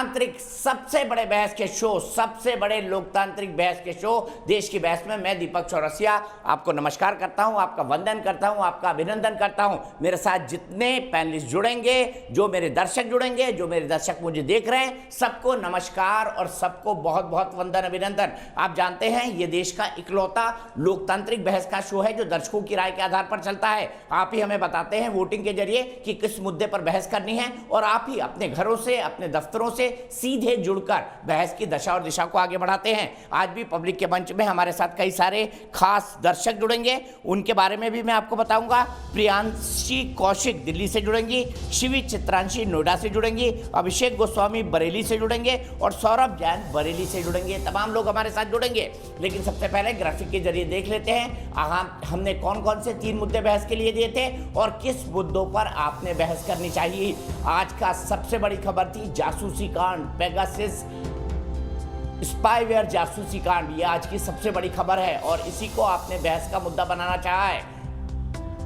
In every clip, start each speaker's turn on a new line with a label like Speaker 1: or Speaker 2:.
Speaker 1: लोकतांत्रिक सबसे बड़े बहस के शो, सबसे बड़े लोकतांत्रिक बहस के शो देश की बहस में मैं दीपक चौरसिया आपको नमस्कार करता हूं, आपका वंदन करता हूं, आपका अभिनंदन करता हूं। मेरे साथ जितने पैनलिस्ट जुड़ेंगे, जो मेरे दर्शक जुड़ेंगे, जो मेरे दर्शक मुझे देख रहे हैं, सबको नमस्कार और सबको बहुत बहुत वंदन अभिनंदन। आप जानते हैं ये देश का इकलौता लोकतांत्रिक बहस का शो है जो दर्शकों की राय के आधार पर चलता है। आप ही हमें बताते हैं वोटिंग के जरिए कि किस मुद्दे पर बहस करनी है और आप ही अपने घरों से, अपने दफ्तरों से सीधे जुड़कर बहस की दशा और दिशा को आगे बढ़ाते हैं। आज भी पब्लिक के मंच में हमारे साथ कई सारे खास दर्शक जुड़ेंगे, उनके बारे में भी मैं आपको बताऊंगा। प्रियांशी कौशिक दिल्ली से जुड़ेंगी, शिवी चित्रांशी नोएडा से जुड़ेंगी, अभिषेक गोस्वामी बरेली से जुड़ेंगे और सौरभ जैन बरेली से जुड़ेंगे। तमाम लोग हमारे साथ जुड़ेंगे, लेकिन सबसे पहले ग्राफिक के जरिए देख लेते हैं हमने कौन कौन से 3 मुद्दे बहस के लिए दिए थे और किस मुद्दों पर आपने बहस करनी चाहिए। आज का सबसे बड़ी खबर थी जासूसी कांड, पेगासस स्पाईवेयर जासूसी कांड। ये आज की सबसे बड़ी खबर है और इसी को आपने बहस का मुद्दा बनाना चाहा है।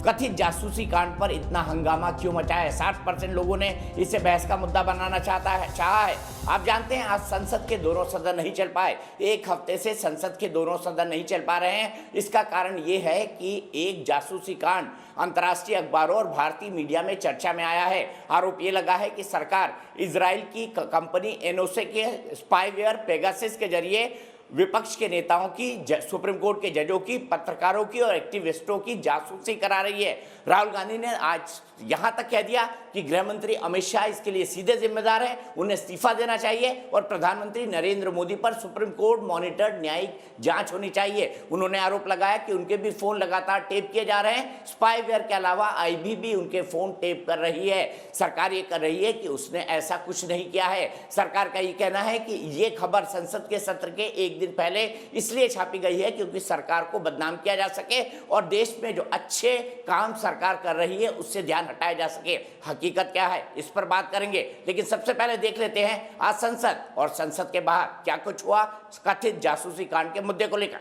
Speaker 1: कथित जासूसी कांड पर इतना हंगामा क्यों मचा है? 60% लोगों ने इसे बहस का मुद्दा बनाना चाहा है। आप जानते हैं आज संसद के दोनों सदन नहीं चल पाए। एक हफ्ते से संसद के दोनों सदन नहीं चल पा रहे हैं। इसका कारण ये है कि एक जासूसी कांड अंतर्राष्ट्रीय अखबारों और भारतीय मीडिया में चर्चा में आया है। आरोप ये लगा है कि सरकार इजराइल की कंपनी एनओसे के स्पाईवेयर पेगासस के जरिए विपक्ष के नेताओं की, सुप्रीम कोर्ट के जजों की, पत्रकारों की और एक्टिविस्टों की जासूसी करा रही है। राहुल गांधी ने आज यहां तक कह दिया कि गृह मंत्री अमित शाह इसके लिए सीधे जिम्मेदार है, उन्हें इस्तीफा देना चाहिए और प्रधानमंत्री नरेंद्र मोदी पर सुप्रीम कोर्ट मॉनिटर्ड न्यायिक जांच होनी चाहिए। उन्होंने आरोप लगाया कि उनके भी फोन लगातार टेप किए जा रहे हैं। स्पाईवेयर के अलावा आईबी भी उनके फोन टेप कर रही है। सरकार ये कर रही है कि उसने ऐसा कुछ नहीं किया है। सरकार का ये कहना है कि ये खबर संसद के सत्र के एक दिन पहले इसलिए छापी गई है क्योंकि सरकार को बदनाम किया जा सके और देश में जो अच्छे काम सरकार कर रही है उससे ध्यान हटाया जा सके। हकीकत क्या है इस पर बात करेंगे, लेकिन सबसे पहले देख लेते हैं आज संसद और संसद के बाहर क्या कुछ हुआ कथित जासूसी कांड के मुद्दे को लेकर।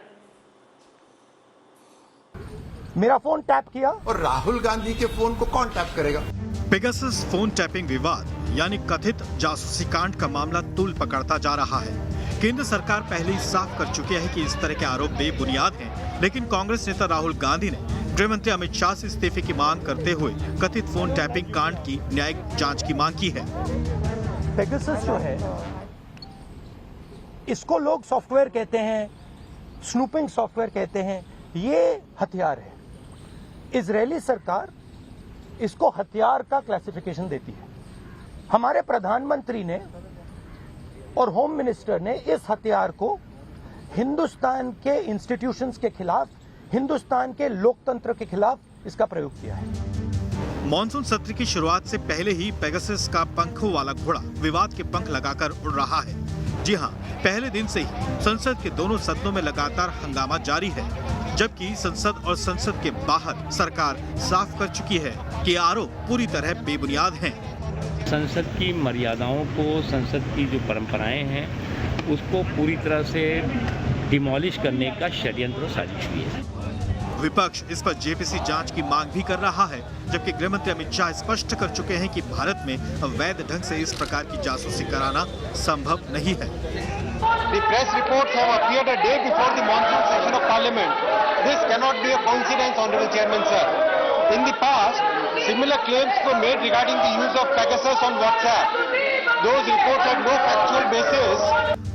Speaker 2: मेरा फोन टैप किया
Speaker 3: और राहुल गांधी के फोन को कौन टैप करेगा?
Speaker 4: पेगासस फोन टैपिंग विवाद यानी कथित जासूसी कांड का मामला तूल पकड़ता जा रहा है। केंद्र सरकार पहले ही साफ कर चुकी है कि इस तरह के आरोप बेबुनियाद हैं, लेकिन कांग्रेस नेता राहुल गांधी ने गृह मंत्री अमित शाह से इस्तीफे की मांग करते हुए कथित फोन टैपिंग कांड की न्यायिक जांच की मांग की है।
Speaker 2: पेगासस जो है, इसको लोग सॉफ्टवेयर कहते हैं, स्नूपिंग सॉफ्टवेयर कहते हैं, ये हथियार है। इजरायली सरकार इसको हथियार का क्लासिफिकेशन देती है। हमारे प्रधानमंत्री ने और होम मिनिस्टर ने इस हथियार को हिंदुस्तान के इंस्टीट्यूशंस के खिलाफ, हिंदुस्तान के लोकतंत्र के खिलाफ इसका प्रयोग किया है।
Speaker 4: मॉनसून सत्र की शुरुआत से पहले ही पेगासस का पंखों वाला घोड़ा विवाद के पंख लगाकर उड़ रहा है। जी हां, पहले दिन से ही संसद के दोनों सदनों में लगातार हंगामा जारी है, जबकि संसद और संसद के बाहर सरकार साफ कर चुकी है कि आरोप पूरी तरह बेबुनियाद हैं।
Speaker 5: संसद की मर्यादाओं को, संसद की जो परंपराएं हैं उसको पूरी तरह से डिमोलिश करने का षड्यंत्र और साजिश हुई है।
Speaker 4: विपक्ष इस पर जेपीसी जांच की मांग भी कर रहा है, जबकि गृह मंत्री अमित शाह स्पष्ट कर चुके हैं कि भारत में अवैध ढंग से इस प्रकार की जासूसी कराना संभव नहीं है।
Speaker 6: The press reports have appeared a day before the monsoon session of Parliament. This cannot be a coincidence, Honorable Chairman, sir. In the past, similar claims were made regarding the use of Pegasus on WhatsApp. Those reports had no factual basis.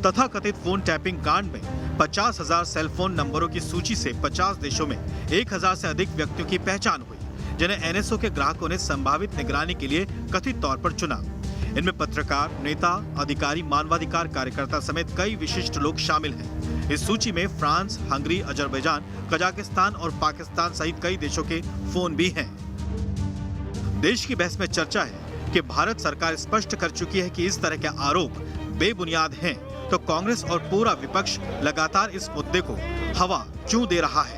Speaker 4: तथाकथित phone tapping कांड में 50,000 cellphone नंबरों की सूची से 50 देशों में 1,000 से अधिक व्यक्तियों की पहचान हुई, जिन्हें एनएसओ के ग्राहकों ने संभावित निगरानी के लिए कथित तौर पर चुना। इनमें पत्रकार, नेता, अधिकारी, मानवाधिकार कार्यकर्ता समेत कई विशिष्ट लोग शामिल हैं। इस सूची में फ्रांस, हंगरी, अजरबैजान, कजाकिस्तान और पाकिस्तान सहित कई देशों के फोन भी हैं। देश की बहस में चर्चा है कि भारत सरकार स्पष्ट कर चुकी है कि इस तरह के आरोप बेबुनियाद हैं, तो कांग्रेस और पूरा विपक्ष लगातार इस मुद्दे को हवा क्यों दे रहा है?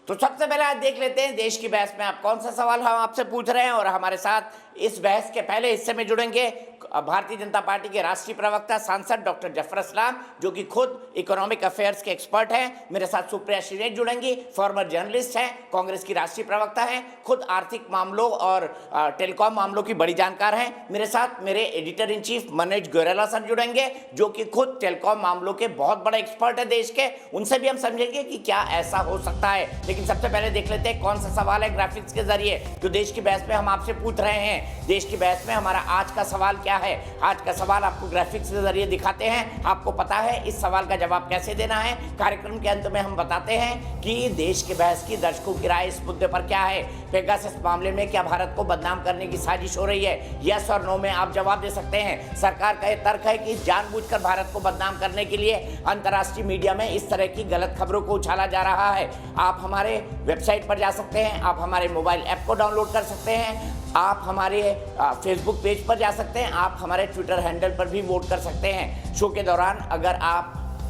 Speaker 1: तो सबसे पहले आज देख लेते हैं देश की बहस में आप कौन सा सवाल हम आपसे पूछ रहे हैं। और हमारे साथ इस बहस के पहले हिस्से में जुड़ेंगे भारतीय जनता पार्टी के राष्ट्रीय प्रवक्ता सांसद डॉक्टर जफर इस्लाम, जो कि खुद इकोनॉमिक अफेयर्स के एक्सपर्ट हैं। मेरे साथ सुप्रिया श्रीनेश जुड़ेंगी, फॉर्मर जर्नलिस्ट हैं, कांग्रेस की राष्ट्रीय प्रवक्ता हैं, खुद आर्थिक मामलों और टेलीकॉम मामलों की बड़ी जानकार हैं। मेरे साथ मेरे editor in chief Manoj Goyrala sir जुड़ेंगे, जो कि खुद टेलीकॉम मामलों के बहुत बड़े एक्सपर्ट है देश के। उनसे भी हम समझेंगे कि क्या ऐसा हो सकता है। लेकिन सबसे पहले देख लेते हैं कौन सा सवाल है ग्राफिक्स के जरिए जो देश की बहस में हम आपसे पूछ रहे हैं। देश की बहस में हमारा आज का सवाल क्या है? आज का सवाल आपको ग्राफिक्स के जरिए दिखाते हैं। आपको पता है इस सवाल का जवाब कैसे देना है। कार्यक्रम के अंत में हम बताते हैं कि देश की बहस की दर्शकों की राय इस मुद्दे पर क्या है। पेगासस मामले में क्या भारत को बदनाम करने की साजिश हो रही है? यस और नो में आप जवाब दे सकते हैं। सरकार का यह तर्क है कि जानबूझकर भारत को बदनाम करने के लिए अंतर्राष्ट्रीय मीडिया में इस तरह की गलत खबरों को उछाला जा रहा है। आप हमारे वेबसाइट पर जा सकते हैं, आप हमारे मोबाइल ऐप को डाउनलोड कर सकते हैं, आप हमारे फेसबुक पेज पर जा सकते हैं, आप हमारे ट्विटर हैंडल पर भी वोट कर सकते हैं। शो के दौरान अगर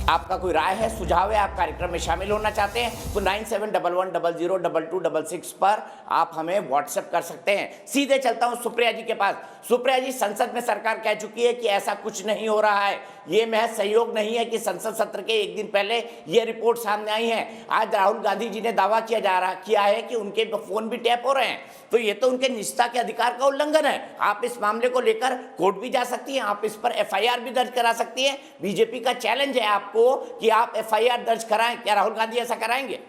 Speaker 1: आपका कोई राय है, सुझाव है, आप कार्यक्रम में शामिल होना चाहते हैं तो 9711002266 पर आप हमें व्हाट्सएप कर सकते हैं। सीधे चलता हूं सुप्रिया जी के पास। सुप्रिया जी, संसद में सरकार कह चुकी है कि ऐसा कुछ नहीं हो रहा है। ये महज सहयोग नहीं है कि संसद सत्र के एक दिन पहले ये रिपोर्ट सामने आई है। आज राहुल गांधी जी ने दावा किया है कि उनके फोन भी टैप हो रहे हैं। तो ये तो उनके निजता के अधिकार का उल्लंघन है। आप इस मामले को लेकर कोर्ट भी जा सकती हैं, आप इस पर एफआईआर भी दर्ज करा सकती हैं। बीजेपी का चैलेंज है आपको कि आप एफआईआर दर्ज कराएं। क्या राहुल गांधी ऐसा कराएंगे?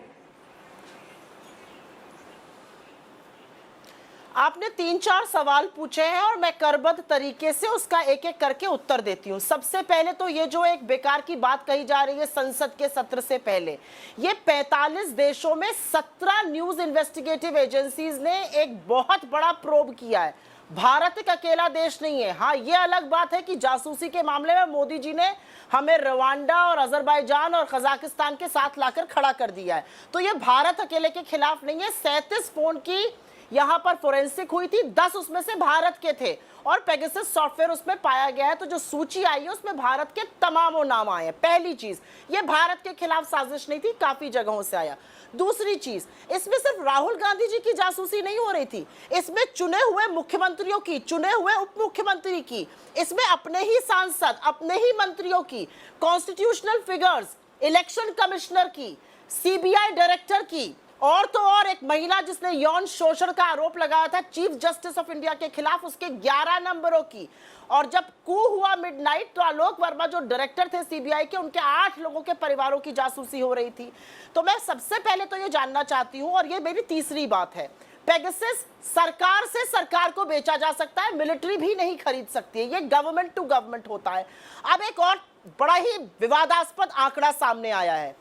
Speaker 7: आपने 3-4 सवाल पूछे हैं और मैं क्रमबद्ध तरीके से उसका एक एक करके उत्तर देती हूं। सबसे पहले तो ये जो एक बेकार की बात कही जा रही है संसद के सत्र से पहले, ये 45 देशों में 17 न्यूज इन्वेस्टिगेटिव एजेंसीज ने एक बहुत बड़ा प्रोब किया है। भारत एक अकेला देश नहीं है। हाँ, ये अलग बात है कि जासूसी के मामले में मोदी जी ने हमें रवांडा और अजरबैजान और कजाकिस्तान के साथ लाकर खड़ा कर दिया है। तो ये भारत अकेले के खिलाफ नहीं है। 37 फोन की यहां पर फोरेंसिक हुई थी, 10 उसमें से भारत के थे और पेगासस सॉफ्टवेयर उसमें पाया गया है। तो जो सूची आई है उसमें भारत के तमाम नाम आए हैं। पहली चीज, ये भारत के खिलाफ साजिश नहीं थी, काफी जगहों से आया। दूसरी चीज, इसमें सिर्फ राहुल गांधी जी की जासूसी नहीं हो रही थी, इसमें चुने हुए मुख्यमंत्रियों की, चुने हुए उप मुख्यमंत्री की, इसमें अपने ही सांसद, अपने ही मंत्रियों की, कॉन्स्टिट्यूशनल फिगर्स, इलेक्शन कमिश्नर की, सीबीआई डायरेक्टर की, और तो और एक महिला जिसने यौन शोषण का आरोप लगाया था चीफ जस्टिस ऑफ इंडिया के खिलाफ, उसके 11 नंबरों की। और जब कू हुआ मिडनाइट तो आलोक वर्मा जो डायरेक्टर थे सीबीआई के, उनके 8 लोगों के परिवारों की जासूसी हो रही थी। तो मैं सबसे पहले तो ये जानना चाहती हूं, और ये मेरी तीसरी बात है, पेगासस सरकार से सरकार को बेचा जा सकता है, मिलिट्री भी नहीं खरीद सकती है। ये गवर्नमेंट टू गवर्नमेंट होता है। अब एक और बड़ा ही विवादास्पद आंकड़ा सामने आया है।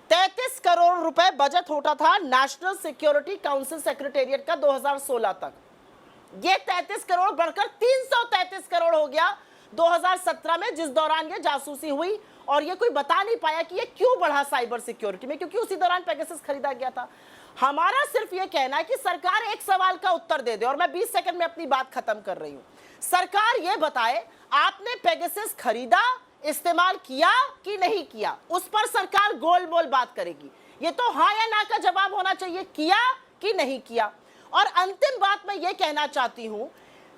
Speaker 7: 33 करोड़ रुपए बजट होता था नेशनल सिक्योरिटी काउंसिल सेक्रेटेरिएट का 2016 तक। ये 33 करोड़ बढ़कर 333 करोड़ हो गया 2017 में, जिस दौरान ये जासूसी हुई। और ये कोई बता नहीं पाया कि ये क्यों बढ़ा साइबर सिक्योरिटी में, क्योंकि उसी दौरान पेगासस खरीदा गया था। हमारा सिर्फ ये कहना है कि सरकार एक सवाल का उत्तर दे दे, और मैं 20 सेकंड में अपनी बात खत्म कर रही हूं। सरकार ये बताए, आपने पेगासस खरीदा, इस्तेमाल किया कि नहीं किया, उस पर सरकार गोल मोल बात करेगी। ये तो हाँ या ना का जवाब होना चाहिए, किया कि नहीं किया। और अंतिम बात मैं ये कहना चाहती हूं,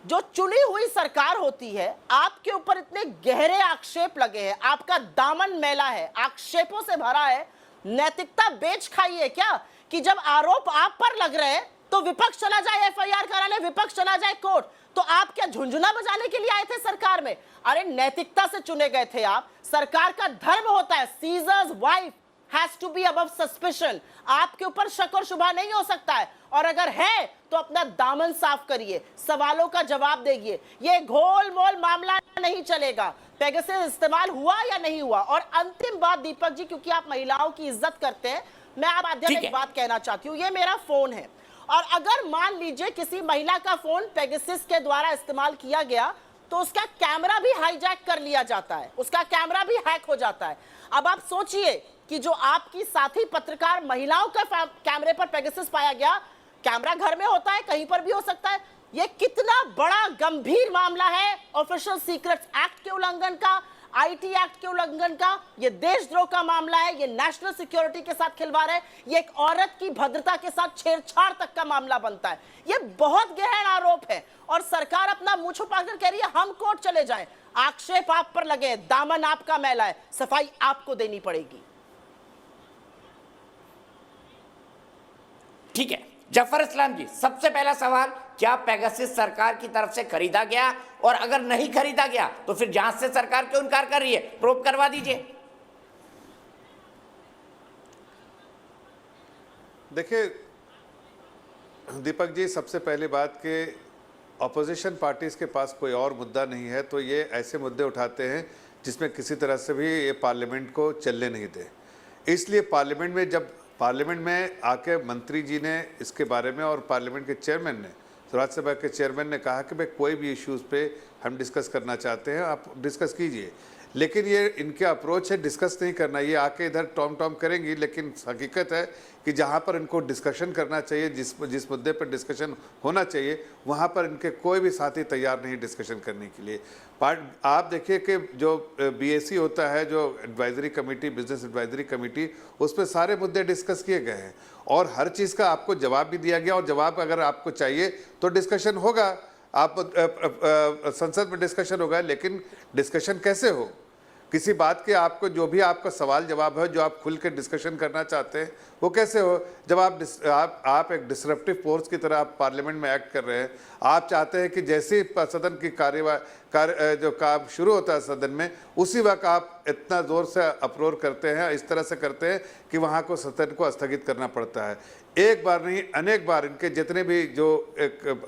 Speaker 7: जो चुनी हुई सरकार होती है, आपके ऊपर इतने गहरे आक्षेप लगे हैं, आपका दामन मैला है, आक्षेपों से भरा है, नैतिकता बेच खाई है क्या कि जब आरोप आप पर लग रहे हैं तो विपक्ष चला जाए एफआईआर कराने, विपक्ष चला जाए कोर्ट। तो आप क्या झुंझुना बजाने के लिए आए थे सरकार में? अरे नैतिकता से चुने गए थे आप। सरकार का धर्म होता है, Caesar's wife has to be above suspicion. आपके ऊपर शक और शुबा नहीं हो सकता है, और अगर है तो अपना दामन साफ करिए, सवालों का जवाब देंगे। ये घोल मोल मामला नहीं चलेगा। पेगासस इस्तेमाल हुआ या नहीं हुआ। और अंतिम बात दीपक जी, क्योंकि आप महिलाओं की इज्जत करते हैं, मैं आप माध्यम एक बात कहना चाहती हूँ। ये मेरा फोन है, और अगर मान लीजिए किसी महिला का फोन पेगासस के द्वारा इस्तेमाल किया गया तो उसका कैमरा भी हाईजैक कर लिया जाता है, उसका कैमरा भी हैक हो जाता है। अब आप सोचिए कि जो आपकी साथी पत्रकार महिलाओं के कैमरे पर पेगासस पाया गया, कैमरा घर में होता है, कहीं पर भी हो सकता है, ये कितना बड़ा गंभीर मामला है ऑफिशियल सीक्रेट्स एक्ट के उल्लंघन का, आईटी एक्ट के उल्लंघन का, ये देशद्रोह का मामला है, ये नेशनल सिक्योरिटी के साथ खिलवाड़ है, ये एक औरत की भद्रता के साथ छेड़छाड़ तक का मामला बनता है। ये बहुत गहन आरोप है और सरकार अपना मुंह छुपाकर कह रही है हम कोर्ट चले जाएं। आक्षेप आप पर लगे, दामन आपका मैला है, सफाई आपको देनी पड़ेगी।
Speaker 1: ठीक है जफर इस्लाम जी, सबसे पहला सवाल, क्या पेगासस सरकार की तरफ से खरीदा गया, और अगर नहीं खरीदा गया तो फिर जांच से सरकार क्यों इनकार कर रही है? प्रूव करवा दीजिए।
Speaker 8: देखिए दीपक जी, सबसे पहली बात कि अपोजिशन पार्टीज के पास कोई और मुद्दा नहीं है, तो ये ऐसे मुद्दे उठाते हैं जिसमें किसी तरह से भी ये पार्लियामेंट को चलने नहीं दे। इसलिए पार्लियामेंट में आके मंत्री जी ने इसके बारे में, और पार्लियामेंट के चेयरमैन ने, राज्यसभा के चेयरमैन ने कहा कि भाई कोई भी इश्यूज़ पे हम डिस्कस करना चाहते हैं, आप डिस्कस कीजिए। लेकिन ये इनके अप्रोच है डिस्कस नहीं करना, ये आके इधर टॉम टॉम करेंगी। लेकिन हकीकत है कि जहाँ पर इनको डिस्कशन करना चाहिए, जिस मुद्दे पर डिस्कशन होना चाहिए, वहाँ पर इनके कोई भी साथी तैयार नहीं डिस्कशन करने के लिए। आप देखिए कि जो BAC होता है, जो advisory committee, business advisory committee, उस पर सारे मुद्दे डिस्कस किए गए हैं और हर चीज़ का आपको जवाब भी दिया गया, और जवाब अगर आपको चाहिए तो डिस्कशन होगा, आप संसद में डिस्कशन होगा। लेकिन डिस्कशन कैसे हो, किसी बात के आपको जो भी आपका सवाल जवाब है, जो आप खुल के डिस्कशन करना चाहते हैं, वो कैसे हो जब आप एक डिसरप्टिव फोर्स की तरह आप पार्लियामेंट में एक्ट कर रहे हैं। आप चाहते हैं कि जैसे ही सदन की जो काम शुरू होता है सदन में, उसी वक्त आप इतना ज़ोर से अप्रोर करते हैं, इस तरह से करते हैं कि वहाँ को सदन को स्थगित करना पड़ता है। एक बार नहीं अनेक बार इनके जितने भी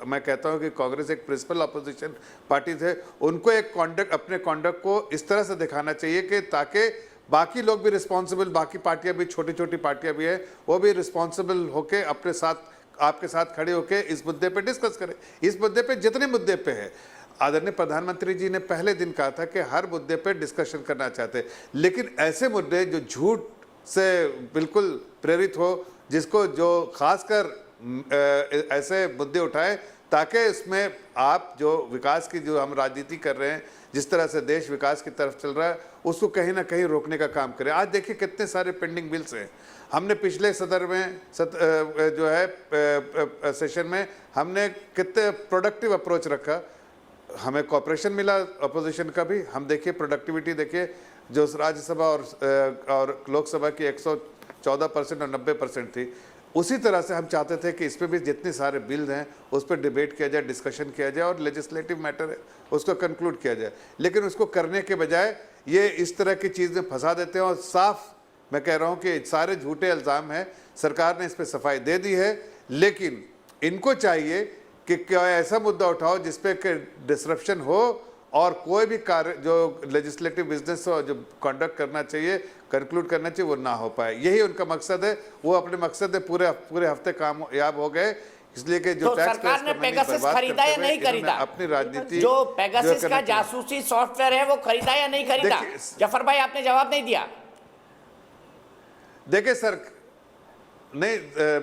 Speaker 8: मैं कहता हूँ कि कांग्रेस एक प्रिंसिपल अपोजिशन पार्टी थे, उनको एक अपने कॉन्डक्ट को इस तरह से दिखाना चाहिए कि ताकि बाकी लोग भी रिस्पॉन्सिबल, बाकी पार्टियां भी, छोटी छोटी पार्टियां भी हैं, वो भी रिस्पॉन्सिबल होके अपने साथ आपके साथ खड़े होके इस मुद्दे पे डिस्कस करें। इस मुद्दे पे जितने मुद्दे पे है, आदरणीय प्रधानमंत्री जी ने पहले दिन कहा था कि हर मुद्दे पे डिस्कशन करना चाहते हैं, लेकिन ऐसे मुद्दे जो झूठ से बिल्कुल प्रेरित हो, जिसको जो खासकर ऐसे मुद्दे उठाए ताकि इसमें आप जो विकास की जो हम राजनीति कर रहे हैं, जिस तरह से देश विकास की तरफ चल रहा है, उसको कहीं ना कहीं रोकने का काम करें। आज देखिए कितने सारे पेंडिंग बिल्स हैं। हमने पिछले सदर में जो है सेशन में हमने कितने प्रोडक्टिव अप्रोच रखा, हमें कॉपरेशन मिला अपोजिशन का भी। हम देखिए प्रोडक्टिविटी देखिए, जो राज्यसभा और लोकसभा की 114% और 90% थी, उसी तरह से हम चाहते थे कि इस पर भी जितने सारे बिल हैं उस पर डिबेट किया जाए, डिस्कशन किया जाए, और लेजिस्लेटिव मैटर है उसको कंक्लूड किया जाए। लेकिन उसको करने के बजाय ये इस तरह की चीज़ में फंसा देते हैं, और साफ मैं कह रहा हूँ कि सारे झूठे इल्ज़ाम हैं। सरकार ने इस पर सफाई दे दी है, लेकिन इनको चाहिए कि क्या ऐसा मुद्दा उठाओ जिस पे डिसरप्शन हो, और कोई भी कार्य जो लेजिस्लेटिव बिजनेस हो, जो कंडक्ट करना चाहिए, कंक्लूड करना चाहिए, वो ना हो पाए। यही उनका मकसद है। वो अपने मकसद में पूरे हफ्ते कामयाब हो गए, इसलिए कि जो
Speaker 1: तो सरकार ने पेगासस खरीदा या नहीं खरीदा?
Speaker 8: अपनी राजनीति
Speaker 1: जो पेगासस का जासूसी सॉफ्टवेयर है वो खरीदा या नहीं खरीदा? जफर भाई आपने जवाब नहीं दिया।
Speaker 8: देखिए सर, नहीं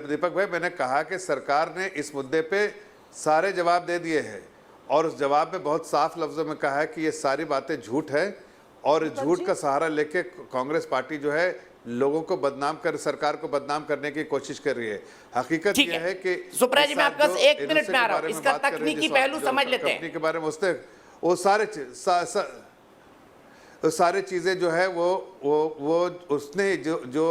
Speaker 8: दीपक भाई, मैंने कहा कि सरकार ने इस मुद्दे पे सारे जवाब दे दिए हैं, और उस जवाब में बहुत साफ लफ्जों में कहा है कि ये सारी बातें झूठ है, और झूठ का सहारा लेके कांग्रेस पार्टी जो है लोगों को बदनाम कर, सरकार को बदनाम करने की कोशिश कर रही है। हकीकत यह है कि
Speaker 1: सुप्रिया जी, मैं आपका 1 मिनट में आ रहा हूं, इसका तकनीकी पहलू समझ लेते हैं।
Speaker 8: के बारे में उसने वो सारे चीजें जो है वो उसने जो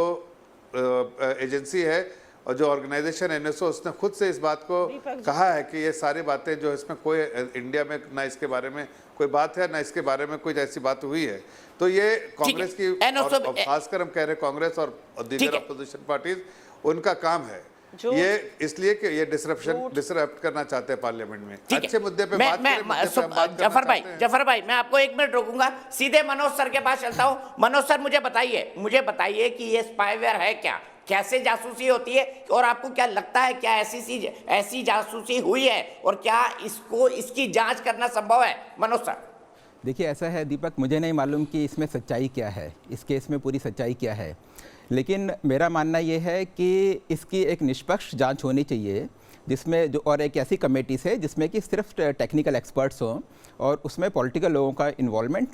Speaker 8: एजेंसी है और जो ऑर्गेनाइजेशन NSO, उसने खुद से इस बात को कहा है कि ये सारी बातें जो इसमें कोई इंडिया में ना इसके बारे में कोई बात है, ना इसके बारे में कोई ऐसी बात हुई है। तो ये कांग्रेस की, और खासकर हम कह रहे हैं कांग्रेस और दीगर अपोजिशन पार्टीज, उनका काम है ये, इसलिए कि ये डिसरप्ट करना चाहते हैं पार्लियामेंट में। अच्छे मुद्दे पे बात करें।
Speaker 1: जफर भाई मैं आपको 1 मिनट रोकूंगा, सीधे मनोज सर के पास चलता हूं। मनोज सर मुझे बताइए कि ये स्पाईवेयर है क्या, कैसे जासूसी होती है, और आपको क्या लगता है क्या ऐसी जासूसी हुई है, और क्या इसकी जांच करना संभव है? मनोज सर।
Speaker 9: देखिए ऐसा है दीपक, मुझे नहीं मालूम कि इसमें सच्चाई क्या है, इस केस में पूरी सच्चाई क्या है, लेकिन मेरा मानना ये है कि इसकी एक निष्पक्ष जांच होनी चाहिए, जिसमें जो और एक ऐसी कमेटी से जिसमें कि सिर्फ टेक्निकल एक्सपर्ट्स हों और उसमें पॉलिटिकल लोगों का इन्वॉल्वमेंट,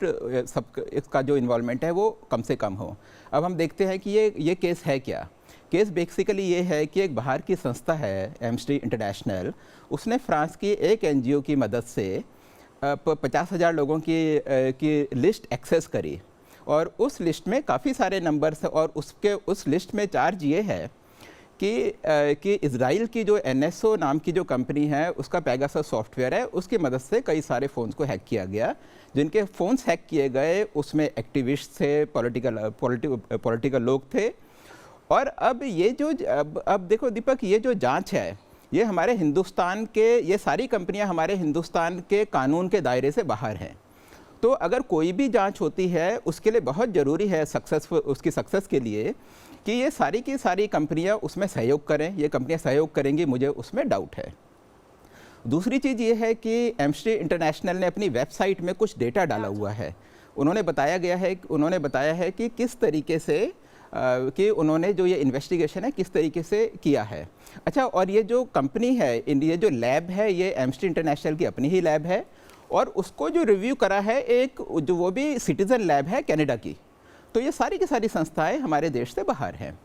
Speaker 9: सब इसका जो इन्वॉल्वमेंट है वो कम से कम हो। अब हम देखते हैं कि ये केस है क्या। केस बेसिकली ये है कि एक बाहर की संस्था है एम्नेस्टी इंटरनेशनल, उसने फ्रांस की एक NGO की मदद से 50,000 लोगों की लिस्ट एक्सेस करी और उस लिस्ट में काफ़ी सारे नंबर्स और उस लिस्ट में चार्ज ये है कि इजराइल की जो NSO नाम की जो कंपनी है उसका पेगासस सॉफ्टवेयर है, उसकी मदद से कई सारे फ़ोन्स को हैक किया गया। जिनके फ़ोन्स हैक किए गए उसमें एक्टिविस्ट थे, पॉलिटिकल लोग थे। और अब ये जो अब देखो दीपक, ये जो जांच है ये हमारे हिंदुस्तान के, ये सारी कंपनियां हमारे हिंदुस्तान के कानून के दायरे से बाहर हैं। तो अगर कोई भी जांच होती है उसके लिए बहुत ज़रूरी है उसकी सक्सेस के लिए कि ये सारी की सारी कंपनियां उसमें सहयोग करें। ये कंपनियां सहयोग करेंगी, मुझे उसमें डाउट है। दूसरी चीज़ ये है कि एम्नेस्टी इंटरनेशनल ने अपनी वेबसाइट में कुछ डेटा डाला हुआ है। उन्होंने बताया है कि किस तरीके से कि उन्होंने जो ये इन्वेस्टिगेशन है किस तरीके से किया है। अच्छा, और ये जो कंपनी है, ये जो लैब है, ये एम्नेस्टी इंटरनेशनल की अपनी ही लैब है और उसको जो रिव्यू करा है एक जो वो भी सिटीज़न लैब है कनाडा की। तो ये सारी की सारी संस्थाएं हमारे देश से बाहर हैं।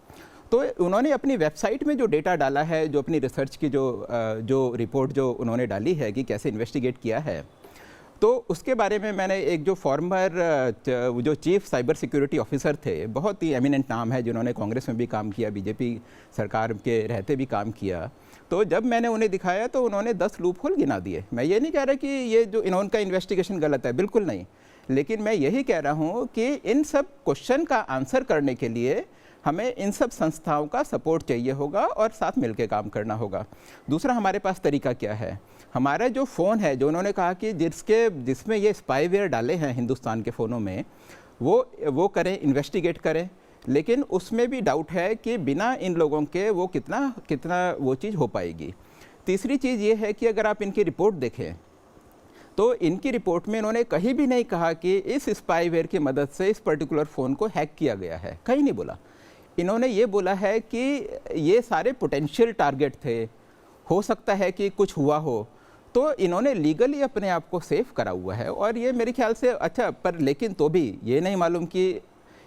Speaker 9: तो उन्होंने अपनी वेबसाइट में जो डेटा डाला है, जो अपनी रिसर्च की जो रिपोर्ट जो उन्होंने डाली है कि कैसे इन्वेस्टिगेट किया है, तो उसके बारे में मैंने एक जो फॉर्मर जो चीफ साइबर सिक्योरिटी ऑफिसर थे, बहुत ही एमिनेंट नाम है, जिन्होंने कांग्रेस में भी काम किया, बीजेपी सरकार के रहते भी काम किया, तो जब मैंने उन्हें दिखाया तो उन्होंने 10 लूप होल गिना दिए। मैं ये नहीं कह रहा कि ये जो इनका इन्वेस्टिगेशन गलत है, बिल्कुल नहीं, लेकिन मैं यही कह रहा हूँ कि इन सब क्वेश्चन का आंसर करने के लिए हमें इन सब संस्थाओं का सपोर्ट चाहिए होगा और साथ मिलकर काम करना होगा। दूसरा, हमारे पास तरीका क्या है? हमारा जो फ़ोन है, जो उन्होंने कहा कि जिसमें ये स्पाईवेयर डाले हैं हिंदुस्तान के फ़ोनों में, वो करें, इन्वेस्टिगेट करें, लेकिन उसमें भी डाउट है कि बिना इन लोगों के वो कितना वो चीज़ हो पाएगी। तीसरी चीज़ ये है कि अगर आप इनकी रिपोर्ट देखें तो इनकी रिपोर्ट में इन्होंने कहीं भी नहीं कहा कि इस स्पाईवेयर की मदद से इस पर्टिकुलर फ़ोन को हैक किया गया है, कहीं नहीं बोला। इन्होंने ये बोला है कि ये सारे पोटेंशियल टारगेट थे, हो सकता है कि कुछ हुआ हो, तो इन्होंने लीगली अपने आप को सेफ करा हुआ है। और ये मेरे ख्याल से अच्छा, पर लेकिन तो भी ये नहीं मालूम कि